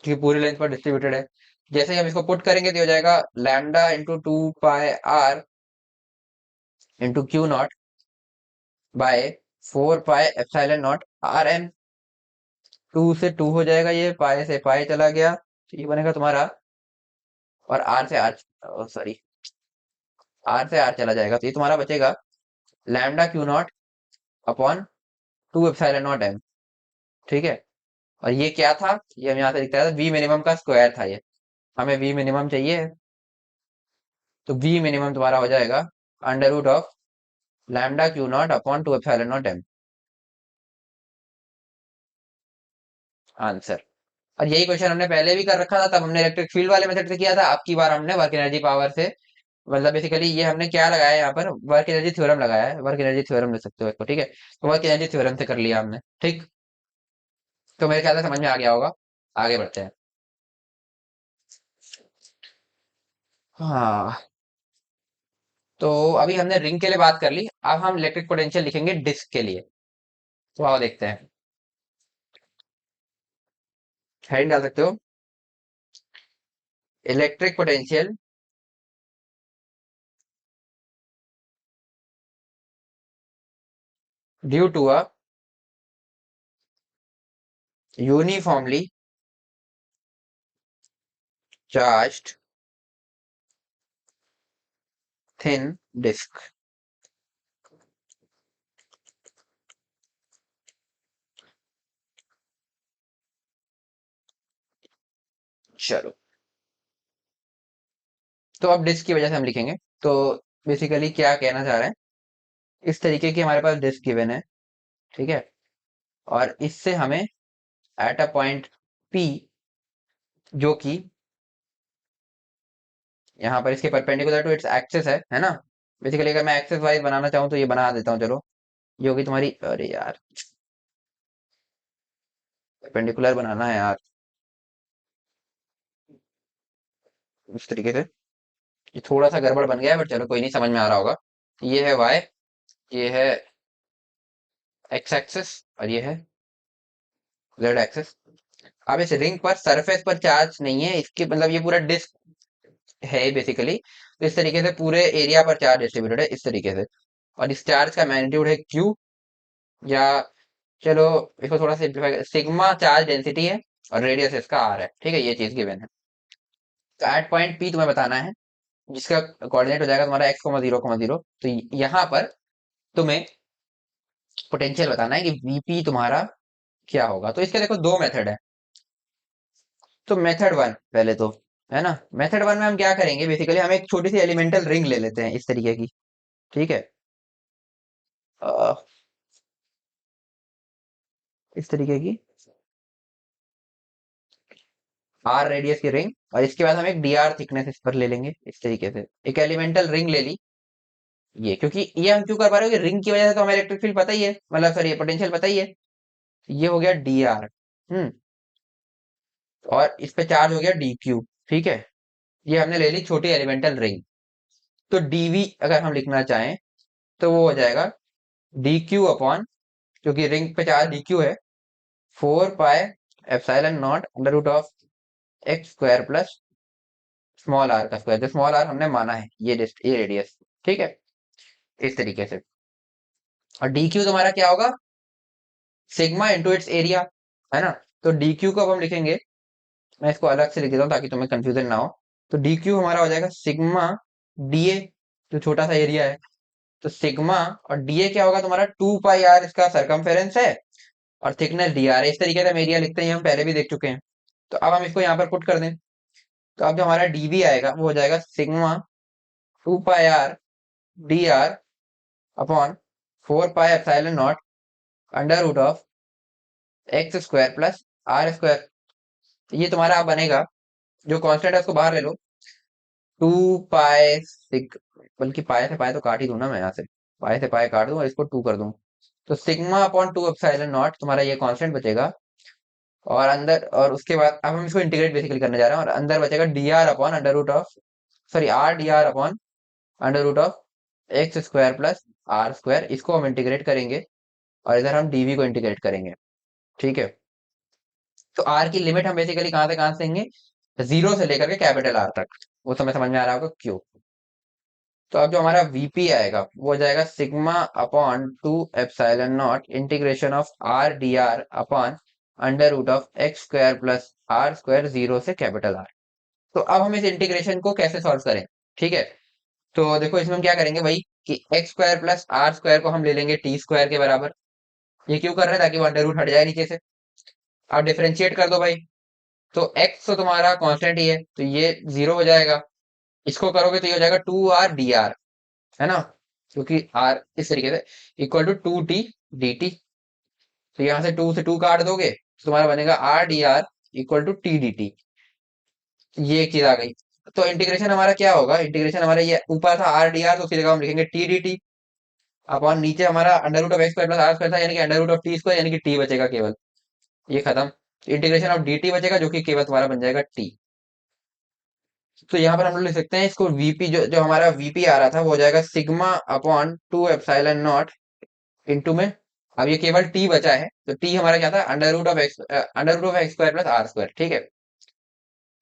क्योंकि पूरी लेंथ पर डिस्ट्रीब्यूटेड है। जैसे ही हम इसको पुट करेंगे तो ये हो जाएगा lambda into two pi r into q not by four pi epsilon not are m. Two से टू हो जाएगा, ये पाई से पाई चला गया, तो ये बनेगा तुम्हारा, और आर से आर, सॉरी आर से आर चला जाएगा, तो ये तुम्हारा बचेगा lambda q not upon two epsilon naught m. ठीक है, और ये क्या था, ये हम यहाँ से लिखते हैं वी मिनिमम का स्क्वायर था, ये हमें वी मिनिमम चाहिए। तो वी मिनिमम तुम्हारा हो जाएगा under root of lambda q not upon two epsilon naught m, answer. और यही क्वेश्चन हमने पहले भी कर रखा था, तब हमने इलेक्ट्रिक फील्ड वाले मेथड से किया था, अब की बार हमने वर्क एनर्जी पावर से, मतलब बेसिकली ये हमने क्या लगाया है यहाँ पर, वर्क एनर्जी थ्योरम लगाया है, वर्क एनर्जी थ्योरम ले सकते हो इसको, ठीक है। तो वर्क एनर्जी थ्योरम से कर लिया हमने, ठीक। तो मेरे ख्याल से समझ में आ गया होगा, आगे बढ़ते हैं। हाँ, तो अभी हमने रिंग के लिए बात कर ली, अब हम इलेक्ट्रिक पोटेंशियल लिखेंगे डिस्क के लिए। तो आओ देखते हैं, हेडिंग डाल सकते हो, electric potential due to a uniformly charged thin disk. चलो, तो अब डिस्क की वजह से हम लिखेंगे, तो बेसिकली क्या कहना चाह रहे हैं, इस तरीके की हमारे पास डिस्क गिवन है, ठीक है। और इससे हमें एट अ पॉइंट पी, जो कि यहाँ पर इसके परपेंडिकुलर टू इट्स एक्सिस है ना। बेसिकली अगर मैं एक्सिस वाइज बनाना चाहूँ तो ये बना देता हूँ, चलो। ये होगी तुम्हारी, अरे यार परपेंडिकुलर बनाना है यार, इस तरीके से। ये थोड़ा सा गड़बड़ बन गया है, बट चलो कोई नहीं, समझ में आ रहा होगा। ये है वाई, ये है एक्स एक्सिस, और ये है जेड एक्सिस। अब इस रिंग पर सरफेस पर चार्ज नहीं है, इसके मतलब ये पूरा डिस्क है बेसिकली, तो इस तरीके से पूरे एरिया पर चार्ज डिस्ट्रीब्यूटेड है इस तरीके से। और इस चार्ज का मैग्नीट्यूड है क्यू, या चलो इसको थोड़ा सिंप्लीफाई, सिग्मा चार्ज डेंसिटी है, और रेडियस इसका आर है, ठीक है, ये चीज गिवन है। तो एट पॉइंट पी तुम्हें बताना है, जिसका कोऑर्डिनेट हो जाएगा तुम्हारा x,0,0, तो यहाँ पर तुम्हें पोटेंशियल बताना है कि वीपी तुम्हारा क्या होगा। तो इसके देखो दो मेथड है। तो मेथड वन पहले तो, है ना, मेथड वन में हम क्या करेंगे, बेसिकली हम एक छोटी सी एलिमेंटल रिंग ले लेते हैं इस तरीके की, ठीक है। अ, इस तरीके की आर रेडियस की रिंग, और इसके बाद हम एक डी आर थिकनेस इस पर ले लेंगे, इस तरीके से एक एलिमेंटल रिंग ले ली। ये क्योंकि ये हम क्यों कर पा रहे हो कि रिंग की वजह से तो हमें इलेक्ट्रिक फील्ड पता ही है, मतलब सॉरी पोटेंशियल पता ही है। ये हो गया डी आर, और इस पे चार्ज हो गया डी क्यू, ठीक है। ये हमने ले ली छोटी एलिमेंटल रिंग। तो डीवी अगर हम लिखना चाहें तो वो हो जाएगा डी क्यू अपॉन, क्योंकि रिंग पे चार्ज डी क्यू है, four pi epsilon naught under root of x square plus small r का स्क्वायर, जो स्मॉल आर हमने माना है, ये रेडियस, ठीक है, इस तरीके से। और डी क्यू तुम्हारा क्या होगा, सिग्मा इंटू इट्स एरिया, है ना। तो डी क्यू को अब हम लिखेंगे, मैं इसको अलग से लिख देता हूँ ताकि तुम्हें कंफ्यूजन ना हो। तो डी क्यू हमारा हो जाएगा सिग्मा डी ए, जो छोटा सा एरिया है। तो सिग्मा और डी ए क्या होगा तुम्हारा, 2 पाई आर इसका सरकमफेरेंस है, और थिकनेस डी आर है। इस तरीके से हम एरिया लिखते हैं, ये हम पहले भी देख चुके हैं। तो अब हम इसको यहाँ पर पुट कर दें, तो अब जो हमारा डीबी आएगा वो हो जाएगा sigma 2 pi r d r upon 4 pi epsilon naught under root of x square plus are square. ये तुम्हारा अब बनेगा, जो कांस्टेंट है उसको बाहर ले लो, 2 पाई, बल्कि पाई से पाई तो काट ही दूं ना मैं यहाँ से, पाई से पाई काट दूं और इसको 2 कर दूं। तो सिग्मा अपॉन 2 एप्सिलॉन नॉट तुम्हारा ये कांस्टेंट बचेगा, और अंदर, और उसके बाद अब हम इसको इंटीग्रेट बेसिकली करने जा रहे हैं, और अंदर बचेगा d r upon under root of, sorry r d r upon under root of x square plus are square. इसको हम इंटीग्रेट करेंगे, और इधर हम डीवी को इंटीग्रेट करेंगे। ठीक है, तो आर की लिमिट हम बेसिकली कहाँ से लेंगे, जीरो से लेकर के कैपिटल आर तक। वो समय समझ में आ रहा होगा क्यों। तो अब जो हमारा वीपी आएगा वो हो जाएगा sigma upon 2 epsilon naught integration of r d r upon under root of x square plus are square, zero से कैपिटल आर। तो अब हम इस इंटीग्रेशन को कैसे सॉल्व करें, ठीक है। तो देखो इसमें हम क्या करेंगे भाई, कि x square plus are square को हम ले लेंगे टी स्क्वायर के बराबर। ये क्यों कर रहे हैं, ताकि वो अंडर रूट हट जाए नीचे से। आप डिफरेंशिएट कर दो भाई, तो एक्स तो तुम्हारा कांस्टेंट ही है, तो ये जीरो हो जाएगा। इसको करोगे तो ये हो जाएगा 2 r dr, है ना, क्योंकि आर इस तरीके से इक्वल टू 2t dt। तो यहां से 2 से 2 काट दोगे तो तुम्हारा बनेगा r dr equal to t dt। ये एक चीज आ गई। तो इंटीग्रेशन हमारा क्या होगा, इंटीग्रेशन हमारा ये ऊपर था r dr, तो उसकी जगह हम लिखेंगे t dt अपॉन नीचे हमारा under root of x square plus are square था, यानी कि under root of t square, यानी कि टी बचेगा केवल, ये खत्म। इंटीग्रेशन ऑफ dt बचेगा, जो कि केवल तुम्हारा बन जाएगा टी। तो यहाँ पर हम लोग लिख सकते हैं इसको वीपी, जो जो हमारा वीपी आ रहा था वो हो जाएगा sigma upon 2 epsilon naught into में, अब ये केवल टी बचा है, तो टी हमारा क्या था, under root of x square plus are square. ठीक है,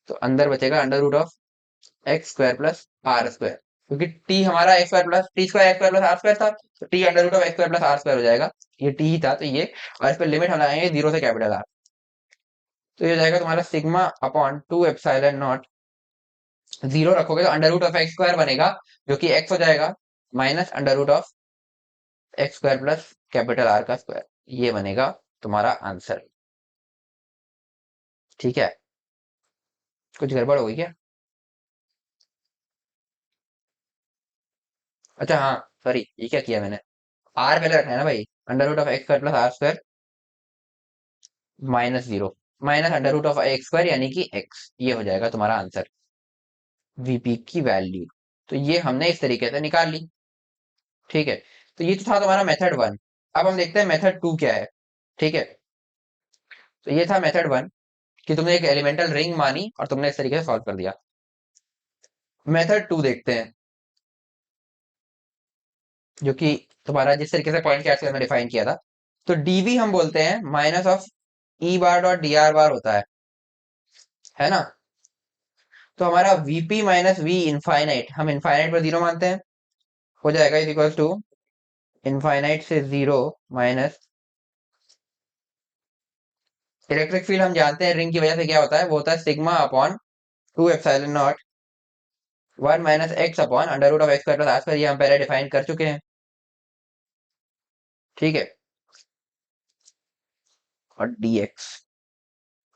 तो अंदर बचेगा under root of x square plus are square, क्योंकि टी हमारा x square plus t square x square plus are square था, तो t under root of x square plus are square हो जाएगा। ये टी ही था, तो ये, और इस पर लिमिट हम लगाएंगे जीरो से कैपिटल आर। तो ये हो जाएगा तुम्हारा sigma upon 2 epsilon naught, zero रखोगे तो under root of x square बनेगा, जो कि एक्स हो जाएगा, minus under root of x square plus capital are का स्क्वायर। ये बनेगा तुम्हारा आंसर। ठीक है, कुछ गड़बड़ हो गई क्या। अच्छा हाँ, सॉरी, ये क्या किया मैंने, आर पहले रखना है ना भाई, under root of x square plus are square minus zero, minus under root of x square, यानी कि एक्स। ये हो जाएगा तुम्हारा आंसर, वीपी की वैल्यू। तो ये हमने इस तरीके से निकाल ली। ठीक है, तो ये तो था तुम्हारा मेथड 1। अब हम देखते हैं मेथड 2 क्या है। ठीक है, तो ये था मेथड 1, कि तुमने एक एलिमेंटल रिंग मानी और तुमने इस तरीके से सॉल्व कर दिया। मेथड 2 देखते हैं, जो कि तुम्हारा जिस तरीके से पॉइंट कैच में डिफाइन किया था। तो डीवी हम बोलते हैं minus of E bar dot D R बार होता है ना। तो हमारा वीपी माइनस वी इनफाइनाइट, हम इनफाइनाइट पर जीरो मानते हैं, हो जाएगा इज इक्वल टू इनफाइनाइट से जीरो माइनस, इलेक्ट्रिक फील्ड हम जानते हैं रिंग की वजह से क्या होता है, वो होता है sigma upon 2 epsilon naught 1 minus x upon under root of x square plus are square. ये हम पहले डिफाइन कर चुके हैं। ठीक है, और dx,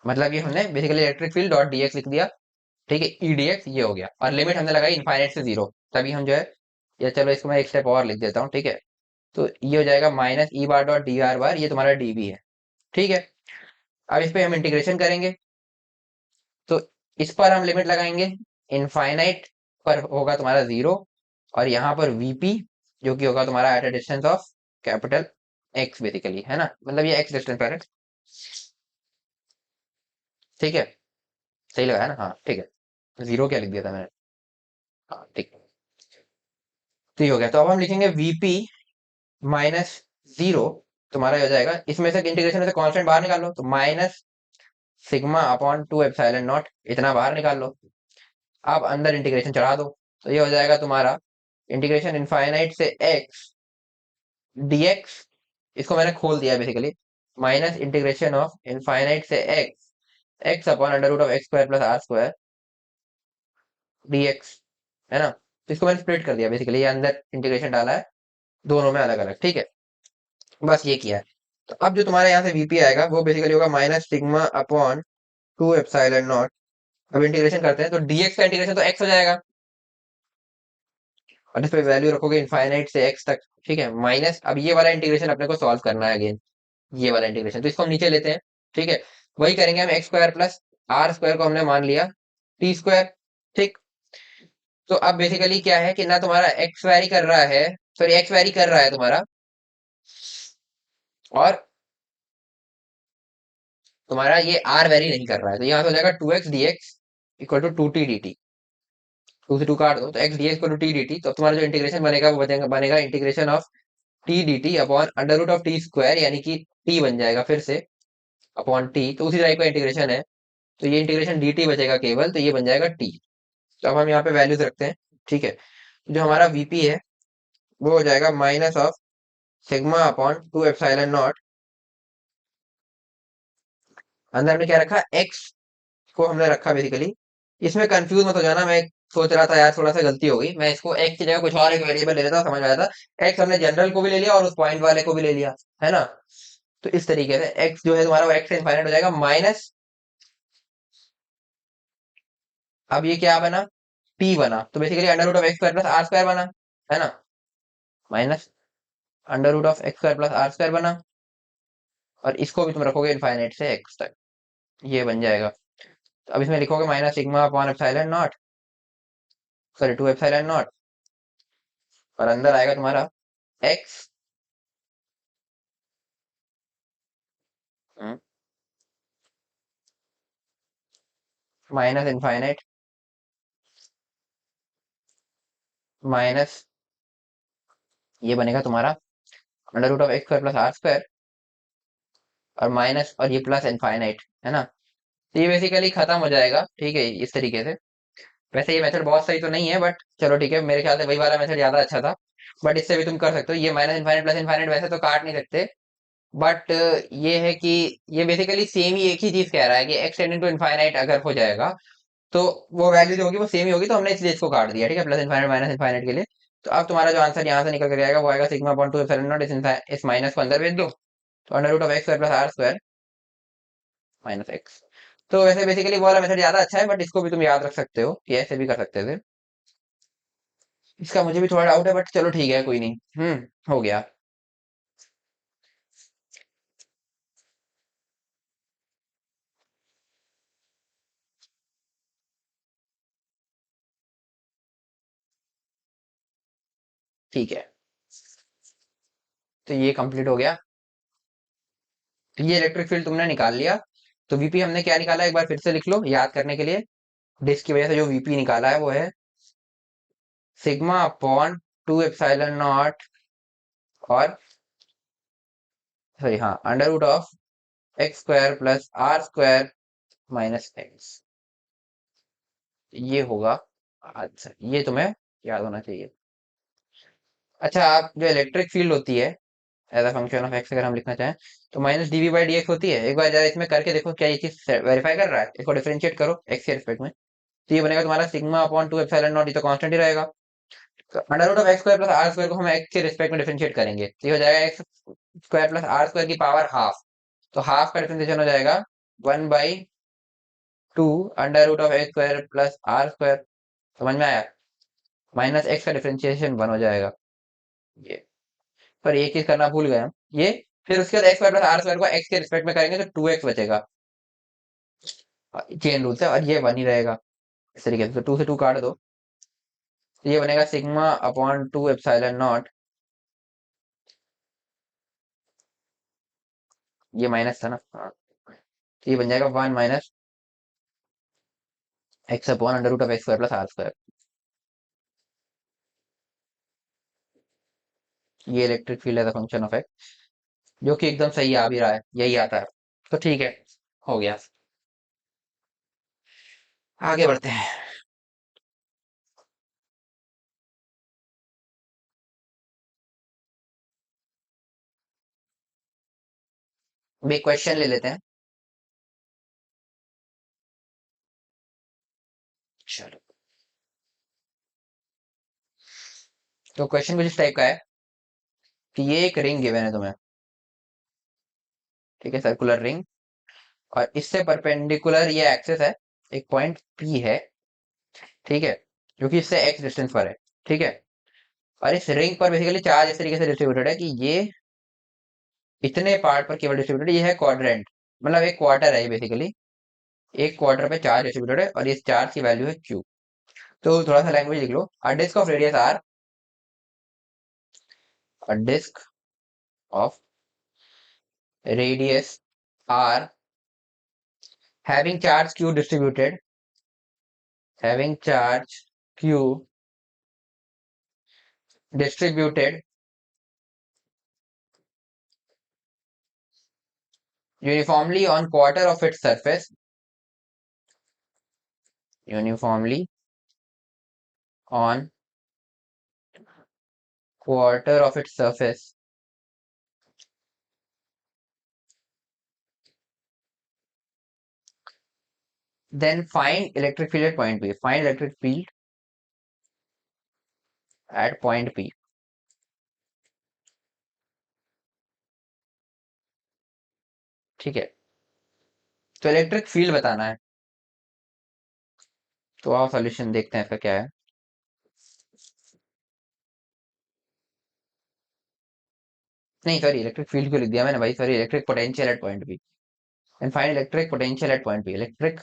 मतलब ये हमने basically electric field dot dx लिख दिया। ठीक है, ई डी एक्स ये हो गया, और लिमिट हमने लगाई इनफाइनाइट से जीरो, तभी हम जो है, या चलो इसको मैं एक स्टेप और लिख देता हूँ। ठीक है, तो ये हो जाएगा minus E bar dot D R bar, ये तुम्हारा डीबी है। ठीक है, अब इस पे हम इंटीग्रेशन करेंगे, तो इस पर हम लिमिट लगाएंगे, इनफाइनाइट पर होगा तुम्हारा जीरो, और यहाँ पर वीपी, जो कि होगा तुम्हारा at a distance of capital x basically, है ना, मतलब ये एक्स डिस्टेंस पर है। ठीक है, सही लगाया ना, हाँ ठीक है, जीरो क्या लिख दिया था मैंने, हाँ ठीक है। तो ये हो गया, तो अब हम लिखेंगे वीपी माइनस जीरो, तुम्हारा ये हो जाएगा, इसमें से इंटीग्रेशन में से कांस्टेंट बाहर निकाल लो, तो minus sigma upon 2 epsilon not, इतना बाहर निकाल लो। अब अंदर इंटीग्रेशन चढ़ा दो, तो ये हो जाएगा तुम्हारा इंटीग्रेशन इनफाइनाइट से एक्स डीएक्स, इसको मैंने खोल दिया बेसिकली, माइनस इंटीग्रेशन ऑफ इनफाइनाइट से X, X upon under root of x square plus are square D X, है ना। तो इसको मैंने स्प्लिट कर दिया बेसिकली, ये अंदर इंटीग्रेशन डाला है दोनों में अलग अलग, ठीक है। बस ये किया है। तो अब जो तुम्हारे यहाँ से वीपी आएगा वो बेसिकली होगा minus sigma upon two epsilon not. अब इंटीग्रेशन करते हैं तो डीएक्स का इंटीग्रेशन तो एक्स हो जाएगा, और इस पे वैल्यू रखोगे इनफाइनाइट से एक्स तक, ठीक है। माइनस, अब ये वाला इंटीग्रेशन अपने को सॉल्व करना है अगेन, ये वाला इंटीग्रेशन, तो इसको हम नीचे लेते हैं, ठीक है। वही करेंगे हम, x square plus are square को हमने मान लिया टी स्क्वायर, ठीक। तो अब बेसिकली क्या है कि ना तुम्हारा एक्स वैरी कर रहा है, सॉरी एक्स वैरी कर रहा है तुम्हारा, और तुम्हारा ये आर वैरी नहीं कर रहा है, तो यहाँ से हो जाएगा two x D x equal to two t d t, two से टू काट दो तो x D x equal to t d t. तो अब तुम्हारा जो इंटीग्रेशन बनेगा वो बनेगा integration of t d t upon under root of t square, यानी कि टी बन जाएगा फिर से अपॉन टी, तो उसी टाइप का इंटीग्रेशन है। तो ये इंटीग्रेशन डी टी बचेगा केवल, तो ये बन जाएगा टी। तो अब हम यहाँ पे वैल्यूज रखते हैं, ठीक है। जो हमारा वीपी है वो हो जाएगा minus of sigma upon two epsilon naught, अंदर हमने क्या रखा, एक्स को हमने रखा बेसिकली। इसमें कंफ्यूज मत हो जाना, मैं सोच रहा था यार थोड़ा सा गलती हो गई, मैं इसको एक्स की जगह कुछ और एक वेरिएबल ले लेता, समझ में आया था। एक्स हमने जनरल को भी ले लिया और उस पॉइंट वाले को भी ले लिया, है ना। तो इस तरीके से एक्स जो है तुम्हारा वो एक्स से इनफाइनाइट हो जाएगा माइनस, अब ये क्या बना, टी बना, तो basically under root of x square plus are square बना, है ना। Minus under root of x square plus are square बना, और इसको भी तुम रखोगे इनफाइनाइट से एक्स तक, ये बन जाएगा। तो अब इसमें लिखोगे minus sigma upon epsilon naught, sorry two epsilon naught, और अंदर आएगा तुम्हारा एक्स माइनस इनफाइनाइट माइनस, ये बनेगा तुम्हारा under root of x square plus are square, और माइनस और ये प्लस इनफाइनाइट, है ना। तो ये बेसिकली खत्म हो जाएगा, ठीक है, इस तरीके से। वैसे ये मेथड बहुत सही तो नहीं है, बट चलो ठीक है, मेरे ख्याल से वही वाला मेथड ज्यादा अच्छा था। बट इससे भी तुम कर सकते हो, ये माइनस इनफाइनाइट प्लस इनफाइनाइट वैसे तो काट नहीं सकते, बट ये है कि ये बेसिकली सेम ही एक ही चीज कह रहा है कि एक्स टेंडिंग टू इनफाइनाइट अगर हो जाएगा तो वो वैल्यू जो होगी वो सेम ही होगी, तो हमने इसलिए इसको काट दिया, ठीक है, प्लस इनफाइनाइट माइनस इनफाइनाइट के लिए। तो अब तुम्हारा जो आंसर यहाँ से निकल कर आएगा वो आएगा sigma upon two epsilon naught, इस माइनस को अंदर भेज दो, तो under root of x square plus are square minus x. तो वैसे बेसिकली वो वाला मेथड ज्यादा अच्छा है, बट इसको भी तुम याद रख सकते हो कि ऐसे भी कर सकते थे। इसका मुझे भी थोड़ा डाउट है, बट चलो ठीक है, कोई नहीं। हो गया। ठीक है, तो ये कंप्लीट हो गया। तो ये इलेक्ट्रिक फील्ड तुमने निकाल लिया। तो वीपी हमने क्या निकाला, एक बार फिर से लिख लो याद करने के लिए। डिस्क की वजह से जो वीपी निकाला है वो है sigma upon two epsilon naught, और सॉरी हाँ, under root of x square plus are square minus x, ये होगा। अच्छा, ये तुम्हें याद होना चाहिए। अच्छा, आप जो इलेक्ट्रिक फील्ड होती है as a function of x अगर हम लिखना चाहें, तो minus DV by d x होती है। एक बार जरा इसमें करके देखो क्या ये चीज वेरीफाई कर रहा है, इसको डिफरेंशिएट करो एक्स के रिस्पेक्ट में। तो ये बनेगा तुम्हारा sigma upon two epsilon naught, ये तो कांस्टेंट ही रहेगा। तो under root of x square plus are square को हम एक्स के रिस्पेक्ट में डिफरेंशिएट करेंगे, तो ये हो जाएगा x square plus are square की पावर हाफ। तो हाफ का डिफरेंशिएशन हो जाएगा one by two under root of x square plus are square, समझ में आया। माइनस एक्स का डिफरेंशिएशन वन हो जाएगा ये। पर एक चीज करना भूल गए हम, ये फिर उसके बाद x square plus are square को एक्स के रिस्पेक्ट में करेंगे तो टू एक्स बचेगा, चेन रूल से, और ये वन ही रहेगा इस तरीके से। तो टू से टू काट दो, तो ये बनेगा sigma upon two epsilon naught, ये माइनस था ना, हाँ। तो ये बन जाएगा one minus x upon under root of x square plus are square. ये इलेक्ट्रिक फील्ड है फंक्शन ऑफ एक्स, जो कि एकदम सही आ भी रहा है, यही आता है। तो ठीक है, हो गया। आगे बढ़ते हैं। भी क्वेश्चन ले लेते हैं। चलो, तो क्वेश्चन कुछ इस टाइप का है कि ये एक रिंग गिवन है तुम्हें, ठीक है, सर्कुलर रिंग, और इससे परपेंडिकुलर ये एक्सिस है, एक पॉइंट पी है, ठीक है, जो कि इससे एक्स डिस्टेंस पर है, ठीक है। और इस रिंग पर बेसिकली चार्ज इस तरीके से डिस्ट्रीब्यूटेड है कि ये इतने पार्ट पर केवल डिस्ट्रीब्यूटेड, ये है क्वाड्रेंट, मतलब एक क्वार्टर है ये बेसिकली, एक क्वार्टर पे चार्ज डिस्ट्रीब्यूटेड है, और इस चार्ज की वैल्यू है क्यू। तो थोड़ा सा लैंग्वेज लिख लो, a disc of radius R, a disc of radius R having charge q distributed, having charge q distributed uniformly on quarter of its surface, uniformly on quarter of its surface, then find electric field at point p, find electric field at point p, ठीक है। तो electric field बताना है, तो आओ solution देखते हैं इसका क्या है। नहीं सॉरी, इलेक्ट्रिक फील्ड क्यों लिख दिया मैंने भाई, sorry, electric potential eight point P, and find electric potential eight point P, electric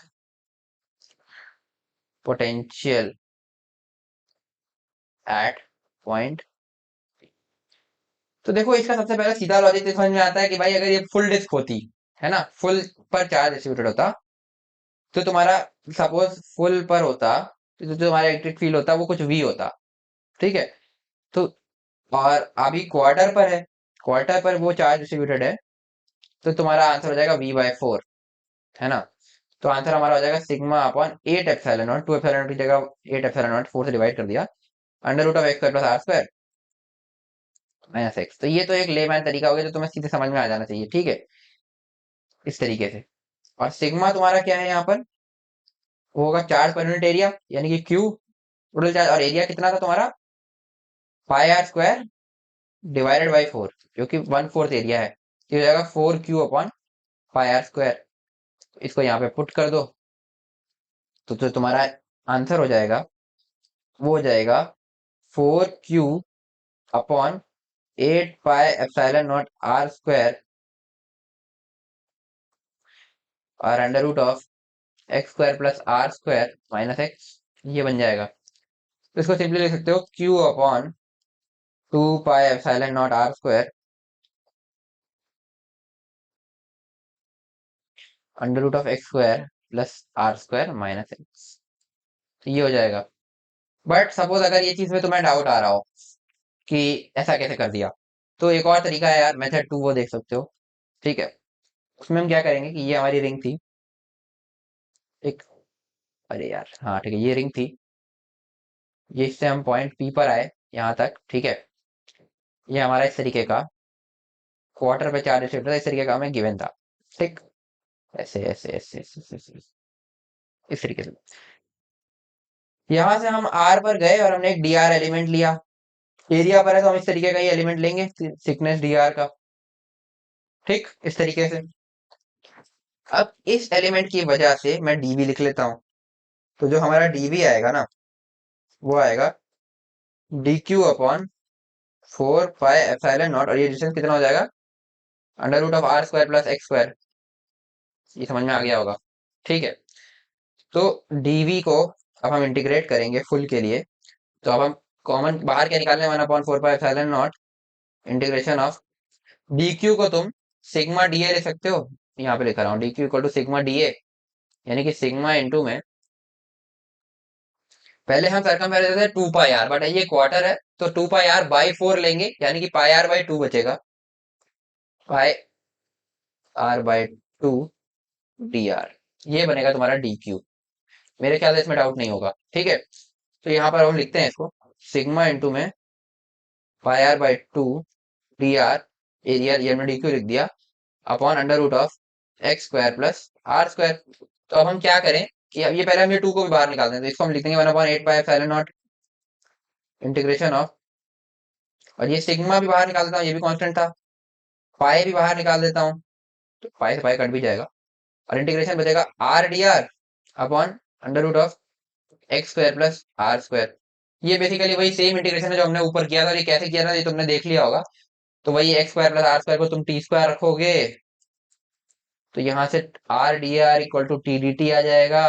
potential eight point. तो देखो, इसका सबसे पहले सीधा लॉजिक समझ में आता है कि भाई अगर ये फुल डिस्क होती है ना, फुल पर चार्ज डिस्ट्रीब्यूटेड होता, तो तुम्हारा सपोज फुल पर होता, तो जो तुम्हारा इलेक्ट्रिक फील्ड होता वो कुछ वी होता, ठीक है। तो और अभी क्वार्टर पर है, क्वार्टर पर वो चार्ज डिस्ट्रीब्यूटेड है, तो तुम्हारा आंसर हो जाएगा v/4, है ना। तो आंसर हमारा हो जाएगा sigma upon 8 epsilon not, 2 epsilon not की जगह 8 एप्सिलॉन नॉट 4 से डिवाइड कर दिया, under root of x square plus are square minus x. तो ये तो एक लेमैन तरीका हो गया जो तुम्हें सीधे समझ में आ जाना चाहिए, ठीक है, इस तरीके से। और सिग्मा तुम्हारा क्या है यहाँ पर, वो होगा चार्ज पर यूनिट एरिया, यानी कि क्यू टोटल चार्ज, और एरिया कितना था तुम्हारा, पाई आर स्क्वायर डिवाइडेड बाई 4, जो कि 1/4 एरिया है, तो हो जाएगा 4 Q upon pi r square. इसको यहाँ पे पुट कर दो, तो जो तुम्हारा आंसर हो जाएगा वो हो जाएगा 4 Q upon 8 pi epsilon not are square और under root of x square plus are square minus x, ये बन जाएगा। तो इसको सिंपली लिख सकते हो Q upon 2 pi epsilon not are square under root of x square plus are square minus x, तो ये हो जाएगा। बट सपोज अगर ये चीज में तुम्हें डाउट आ रहा हो कि ऐसा कैसे कर दिया, तो एक और तरीका है यार, मेथड 2, वो देख सकते हो, ठीक है। उसमें हम क्या करेंगे कि ये हमारी रिंग थी एक, अरे यार हाँ ठीक है, ये रिंग थी, ये इससे हम पॉइंट पी पर आए यहाँ तक, ठीक है। ये हमारा इस तरीके का क्वार्टर पे चार्ज डिस्ट्रीब्यूटर था, इस तरीके का हमें गिवन था, ठीक, ऐसे ऐसे ऐसे ऐसे ऐसे ऐसे, इस तरीके से। यहाँ से हम आर पर गए और हमने एक डी आर एलिमेंट लिया, एरिया पर है तो हम इस तरीके का ही एलिमेंट लेंगे, थिकनेस डी आर का, ठीक, इस तरीके से। अब इस एलिमेंट की वजह से मैं डीवी लिख लेता हूँ, तो जो हमारा डीवी आएगा ना, वो आएगा d q upon 4 pi epsilon naught, और ये डिस्टेंस कितना हो जाएगा, under root of r square plus x square, ये समझ में आ गया होगा, ठीक है। तो डीवी को अब हम इंटीग्रेट करेंगे फुल के लिए, तो अब हम कॉमन बाहर क्या निकालने, 1/4 pi epsilon naught integration of d Q को तुम सिग्मा डी ए लिख सकते हो, यहाँ पे लिखा रहा हूँ d q equal to sigma d a, यानी कि सिग्मा इंटू में, पहले हम सरकमफेरेंस थे 2 पाई आर, बट ये क्वार्टर है तो 2 पाई आर/4 लेंगे, यानी कि पाई आर/2 बचेगा, पाई आर/2 डी आर, ये बनेगा तुम्हारा डी क्यू। मेरे ख्याल से इसमें डाउट नहीं होगा, ठीक है। तो यहाँ पर हम लिखते हैं इसको सिग्मा इंटू में पाई आर/2 डी आर, एरिया ये हमने डी क्यू लिख दिया, upon under root of x square plus are square. तो अब हम क्या करें कि अब ये पहले हम ये टू को भी बाहर निकाल दें, तो इसको हम लिख देंगे 1/8 पाई एप्सिलॉन नॉट इंटीग्रेशन ऑफ, और ये सिग्मा भी बाहर निकाल देता हूँ, ये भी कांस्टेंट था, पाई भी बाहर निकाल देता हूँ, तो पाई से पाई कट भी जाएगा, और इंटीग्रेशन बचेगा r d r upon under root of x square plus are square. ये बेसिकली वही सेम इंटीग्रेशन है जो हमने ऊपर किया था, और ये कैसे किया था ये तुमने देख लिया होगा। तो वही x square plus are square को तुम टी स्क्वायर रखोगे, तो यहाँ से r d r equal to t d t आ जाएगा,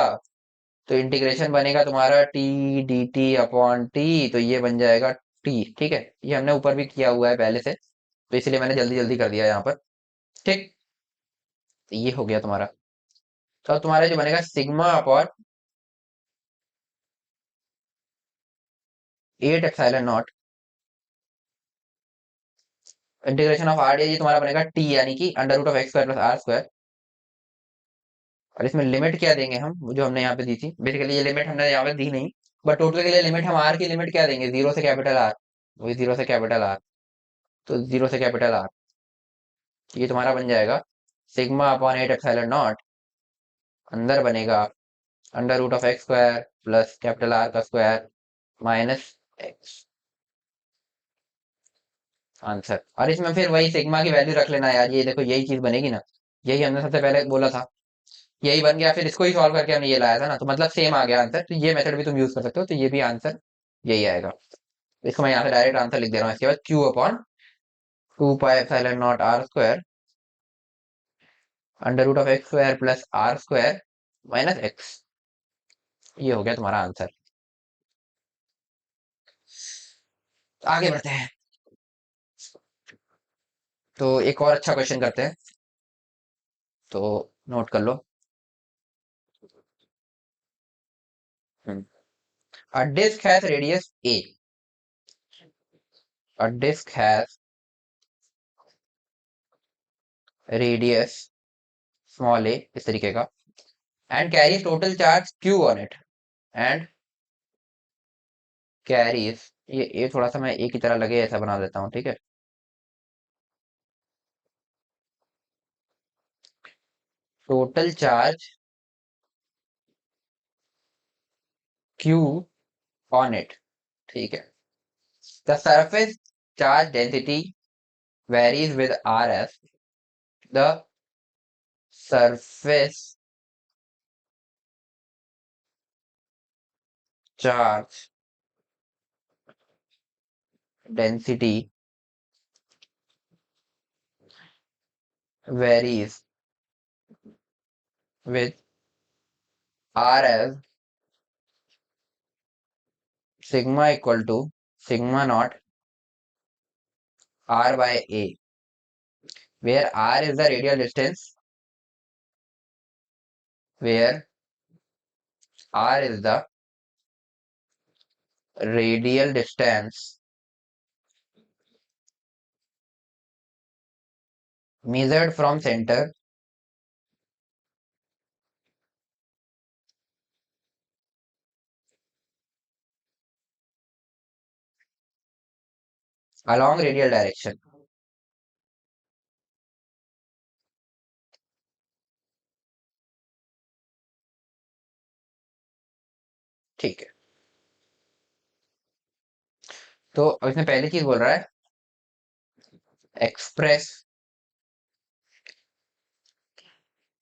तो इंटीग्रेशन बनेगा तुम्हारा t d t upon t, तो ये बन जाएगा टी। ठीक है, ये हमने ऊपर भी किया हुआ है पहले से, तो इसलिए मैंने जल्दी जल्दी कर दिया यहाँ पर। ठीक, तो ये हो गया तुम्हारा। तो अब तुम्हारा जो बनेगा sigma upon 8 epsilon naught integration of r d, ये तुम्हारा बनेगा टी, यानी कि under root of x square plus are square. और इसमें लिमिट क्या देंगे हम, वो जो हमने यहाँ पे दी थी, बेसिकली ये लिमिट हमने यहाँ पे दी नहीं, बट टोटल के लिए लिमिट हम आर की लिमिट क्या देंगे, जीरो से कैपिटल आर, वही जीरो से कैपिटल आर, तो जीरो से कैपिटल आर, ये तुम्हारा बन जाएगा सिग्मा अपॉन 8 एप्सिलॉन नॉट, अंदर बनेगा under root of x square plus capital are का स्क्वायर माइनस एक्स, आंसर। और इसमें फिर वही सिग्मा की वैल्यू रख लेना यार, ये देखो यही चीज बनेगी ना, यही हमने सबसे पहले बोला था, यही बन गया, फिर इसको ही सॉल्व करके हमने ये लाया था ना, तो मतलब सेम आ गया आंसर। तो ये मेथड भी तुम यूज कर सकते हो, तो ये भी आंसर यही आएगा। इसको मैं यहाँ से डायरेक्ट आंसर लिख दे रहा हूँ, इसके बाद q upon 2 pi epsilon not are square under root of x square plus are square minus x, ये हो गया तुम्हारा आंसर। आगे बढ़ते हैं, तो एक और अच्छा क्वेश्चन करते हैं, तो नोट कर लो। A disk has radius a. A disk has radius small a, इस तरीके का, and carries total charge q on it, and carries, ये थोड़ा सा मैं एक की तरह लगे ऐसा बना देता हूँ, ठीक है। Total charge q on it, ठीक है। The surface charge density varies with r as the surface charge density varies with r as sigma equal to sigma naught r by a, where r is the radial distance, where r is the radial distance measured from center along radial direction। ठीक है, तो अब इसमें पहली चीज बोल रहा है express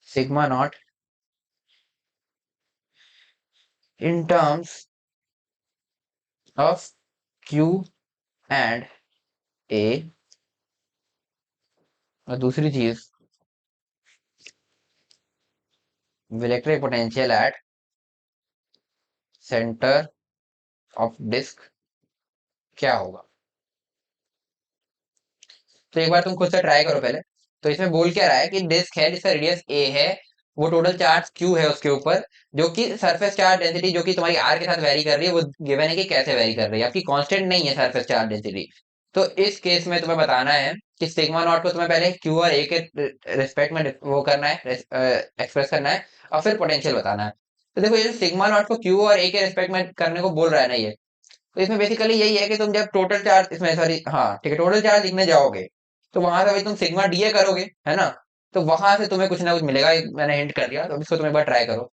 sigma naught in terms of q and a, और दूसरी चीज electric potential at centre of disc क्या होगा। तो एक बार तुम खुद से ट्राई करो पहले। तो इसमें बोल क्या रहा है कि डिस्क है जिसका रेडियस ए है, वो टोटल चार्ज क्यू है उसके ऊपर, जो कि सरफेस चार्ज डेंसिटी जो कि तुम्हारी आर के साथ वेरी कर रही है, वो गिवन है कि कैसे वेरी कर रही है, आपकी कांस्टेंट नहीं है सरफेस चार्ज डेंसिटी। तो इस केस में तुम्हें बताना है कि सिग्मा नॉट को तुम्हें पहले क्यू और ए के रिस्पेक्ट में वो करना है, एक्सप्रेस करना है, और फिर पोटेंशियल बताना है। तो देखो, ये जो सिग्मा नॉट को क्यू और ए के रिस्पेक्ट में करने को बोल रहा है ना ये, तो इसमें बेसिकली यही है कि तुम जब टोटल चार्ज, इसमें सॉरी हाँ ठीक है, टोटल चार्ज लिखने जाओगे, तो वहां से भाई तुम सिग्मा डीए करोगे, है ना। तो वहां से तुम्हें कुछ ना कुछ मिलेगा, मैंने हिंट कर दिया, तो इसको तुम एक बार ट्राई करो।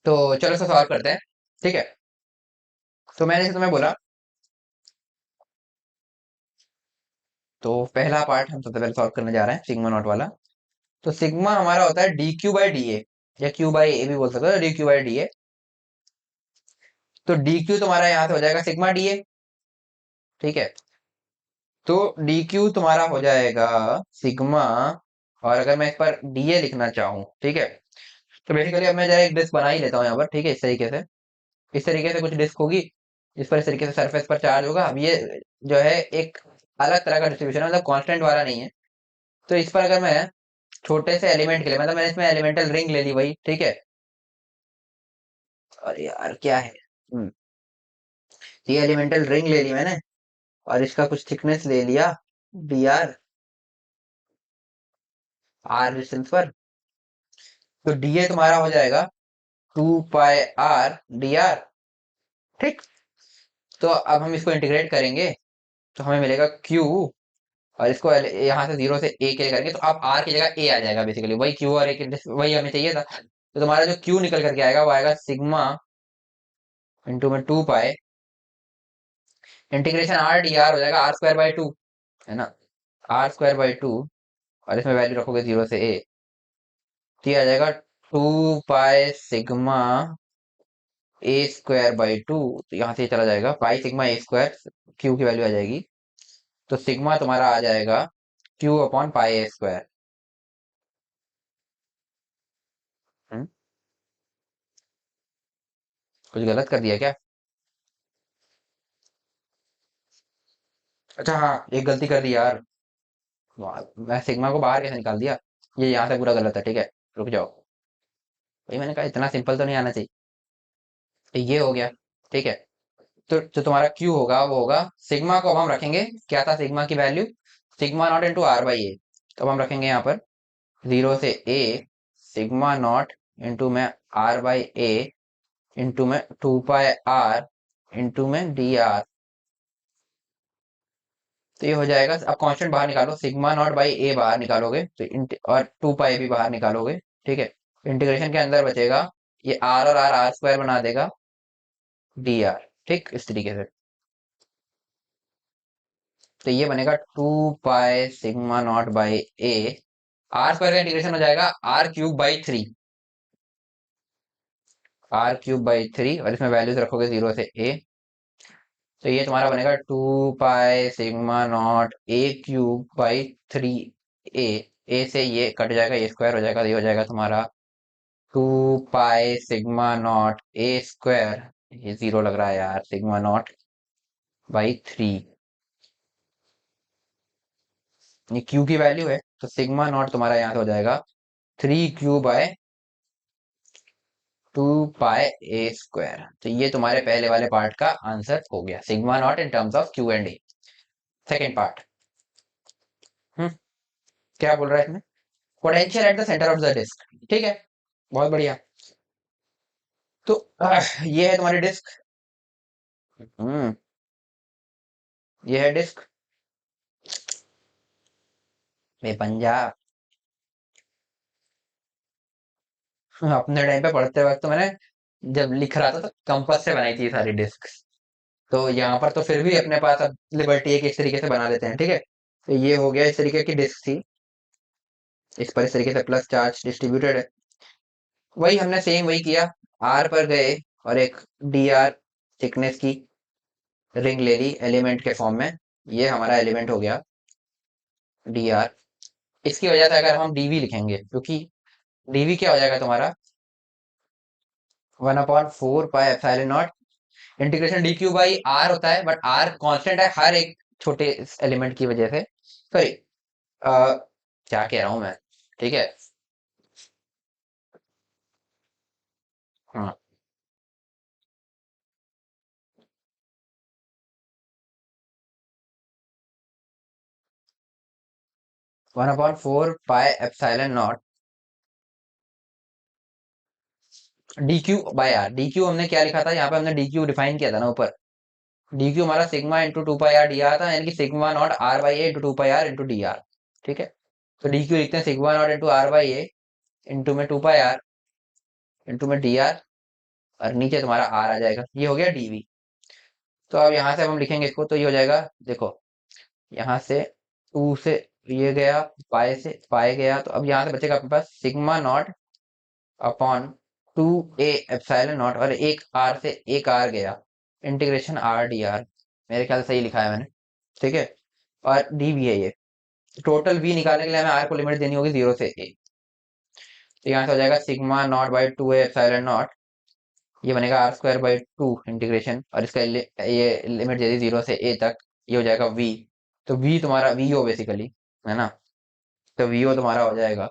तो चलो इसको सॉल्व करते हैं। ठीक है, तो मैंने जैसे तुम्हें बोला, तो पहला पार्ट हम सबसे पहले सॉल्व करने जा रहे हैं, सिग्मा नॉट वाला। तो सिग्मा हमारा होता है D q by D A, या क्यू बाई ए भी बोल सकते हो, D q by D A. तो डी क्यू तुम्हारा यहाँ से हो जाएगा सिग्मा डी ए। ठीक है, तो डी क्यू तुम्हारा हो जाएगा सिग्मा, और अगर मैं इस पर डी ए लिखना चाहूँ, ठीक है, तो बेसिकली अब मैं जरा एक डिस्क बना ही लेता हूँ यहाँ पर। ठीक है, इस तरीके से कुछ डिस्क होगी, जिस पर इस तरीके से सरफेस पर चार्ज होगा। अब ये जो है एक अलग तरह का डिस्ट्रीब्यूशन है, मतलब कांस्टेंट वाला नहीं है। तो इस पर अगर मैं छोटे से एलिमेंट के लिए, मतलब मैंने इसमें एलिमेंटल रिंग ले ली वही, ठीक है। और यार क्या है, ये एलिमेंटल रिंग ले ली मैंने, और इसका कुछ थिकनेस ले लिया, डी आर, आर डिस्टेंस पर। तो डी ए तुम्हारा हो जाएगा 2 पाई आर डी आर। ठीक, तो अब हम इसको इंटीग्रेट करेंगे, तो हमें मिलेगा क्यू, और इसको यहाँ से 0 से ए के लिए करेंगे, तो अब आर की जगह ए आ जाएगा। बेसिकली वही क्यू और ए की वही हमें चाहिए था। तो तुम्हारा जो क्यू निकल करके आएगा वो आएगा सिग्मा इंटू में 2 पाई इंटीग्रेशन आर डी आर हो जाएगा आर स्क्वायर बाई टू, है ना, आर स्क्वायर बाई टू। और इसमें वैल्यू रखोगे 0 से ए, तो ये आ जाएगा 2 pi sigma A square by to. तो यहाँ से ये चला जाएगा, पाई सिग्मा ए स्क्वायर, क्यू की वैल्यू आ जाएगी। तो सिग्मा तुम्हारा आ जाएगा क्यू अपॉन पाई ए स्क्वायर। कुछ गलत कर दिया क्या? अच्छा हाँ, एक गलती कर दी यार। मैं सिग्मा को बाहर कैसे निकाल दिया, ये यहाँ से पूरा गलत है। ठीक है, रुक जाओ, भाई मैंने कहा इतना सिंपल तो नहीं आना चाहिए। तो ये हो गया। ठीक है, तो जो तुम्हारा क्यू होगा वो होगा, सिग्मा को अब हम रखेंगे, क्या था सिग्मा की value, sigma naught into r by a. तो अब हम रखेंगे यहाँ पर 0 से ए सिग्मा नॉट इंटू में आर बाई ए इंटू में 2 पाई आर इंटू में डी आर। तो ये हो जाएगा, अब कांस्टेंट बाहर निकालो, सिग्मा नॉट बाई ए बाहर निकालोगे तो और 2 पाई भी बाहर निकालोगे। ठीक है, इंटीग्रेशन के अंदर बचेगा, ये आर और आर आर स्क्वायर बना देगा डी आर। ठीक, इस तरीके से। तो ये बनेगा 2 pi sigma naught by a, r square का इंटीग्रेशन हो जाएगा r³ बाई 3, r³ बाई 3, और इसमें वैल्यूज रखोगे 0 से ए। तो ये तुम्हारा बनेगा 2 pi sigma not a³ by 3 ए से ये कट जाएगा, ए स्क्वायर हो जाएगा, ये हो जाएगा तुम्हारा 2 pi sigma not a square. ये 0 लग रहा है यार, सिग्मा नॉट बाई 3, ये क्यू की वैल्यू है। तो सिग्मा नॉट तुम्हारा यहाँ से हो जाएगा 3 q by 2 pi a square. तो ये तुम्हारे पहले वाले पार्ट का आंसर हो गया, sigma naught in terms of q and a. Second part, hmm क्या बोल रहा है इसमें, potential at the centre of the disc. ठीक है, बहुत बढ़िया। तो ये है तुम्हारी डिस्क, हम्म ये है डिस्क। पंजाब, अपने टाइम पे पढ़ते वक्त तो मैंने जब लिख रहा था तो कंपास से बनाई थी ये सारी डिस्क। तो यहाँ पर तो फिर भी अपने पास अब लिबर्टी एक इस तरीके से बना लेते हैं। ठीक है, तो ये हो गया, इस तरीके की डिस्क थी, इस पर इस तरीके से प्लस चार्ज डिस्ट्रीब्यूटेड है। वही हमने सेम वही किया, आर पर गए और एक डी आर थिकनेस की रिंग ले ली एलिमेंट के फॉर्म में। ये हमारा एलिमेंट हो गया डी आर। इसकी वजह से अगर हम डीवी लिखेंगे, क्योंकि डीवी क्या हो जाएगा तुम्हारा 1/4 pi epsilon naught integration d q by r होता है, बट आर कांस्टेंट है हर एक छोटे एलिमेंट की वजह से। सॉरी, क्या कह रहा हूं मैं। ठीक है, हाँ, 1/4 pi epsilon naught d q by r. D q हमने क्या लिखा था यहाँ पे, हमने डी क्यू डिफाइन किया था ना ऊपर। डी क्यू हमारा sigma into two pi r d r था, यानी कि sigma naught r by a into two pi r into d r. ठीक है, तो डी क्यू लिखते हैं sigma naught into r by a into में टू पाई आर इंटू में डी आर, और नीचे तुम्हारा आर आ जाएगा। ये हो गया डीवी। तो अब यहाँ से अब हम लिखेंगे इसको, तो ये हो जाएगा, देखो यहाँ से टू से ये गया, पाए से पाए गया, तो अब यहाँ से बचेगा अपने पास sigma naught upon two a epsilon naught, और एक आर से एक आर गया, इंटीग्रेशन आर डी आर। मेरे ख्याल से सही लिखा है मैंने। ठीक है, और डी भी है ये। टोटल वी निकालने के लिए हमें आर को लिमिट देनी होगी 0 से ए। तो यहाँ से हो जाएगा sigma naught by two a epsilon naught, ये बनेगा r square by two integration, और इसका ये लिमिट दे दी 0 से ए तक, ये हो जाएगा वी। तो वी तुम्हारा वी ओ बेसिकली, है ना। तो वी ओ तुम्हारा हो जाएगा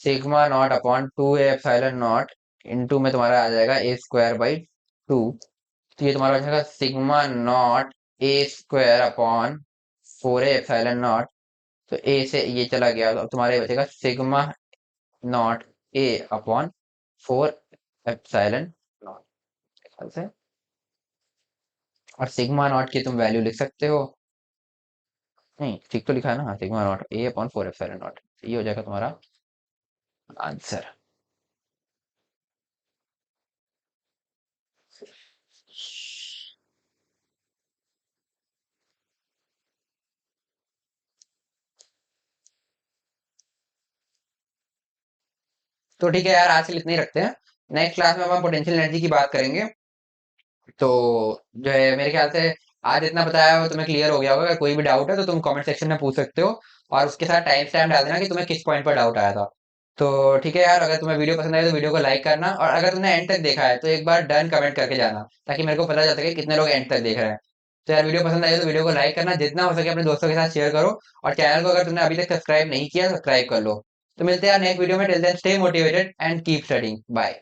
sigma naught upon two a epsilon naught into में तुम्हारा आ जाएगा ए स्क्वायर बाई टू। तो ये तुम्हारा हो जाएगा sigma not a square upon four A epsilon not. तो ए से ये चला गया, तो अब तुम्हारे बचेगा sigma not a upon four epsilon not से। और सिग्मा नॉट की तुम वैल्यू लिख सकते हो, नहीं ठीक तो लिखा है ना, हाँ sigma not a upon four epsilon naught, ये हो जाएगा तुम्हारा आंसर। तो ठीक है यार, आज के लिए इतना ही रखते हैं। नेक्स्ट क्लास में हम पोटेंशियल एनर्जी की बात करेंगे। तो जो है मेरे ख्याल से आज इतना बताया हो तुम्हें क्लियर हो गया होगा। अगर कोई भी डाउट है तो तुम कमेंट सेक्शन में पूछ सकते हो, और उसके साथ टाइम स्टैम्प डाल देना कि तुम्हें किस पॉइंट पर डाउट आया था। तो ठीक है यार, अगर तुम्हें वीडियो पसंद आए तो वीडियो को लाइक करना, और अगर तुमने एंड तक देखा है तो एक बार डन कमेंट करके जाना, ताकि मेरे को पता चल सके कितने लोग एंड तक देख रहे हैं। तो यार वीडियो पसंद आई तो वीडियो को लाइक करना, जितना हो सके अपने दोस्तों के साथ शेयर करो, और चैनल को अगर तुमने अभी तक सब्सक्राइब नहीं किया सब्सक्राइब कर लो। तो मिलते हैं यार नेक्स्ट वीडियो में। Till then stay motivated and keep studying. Bye.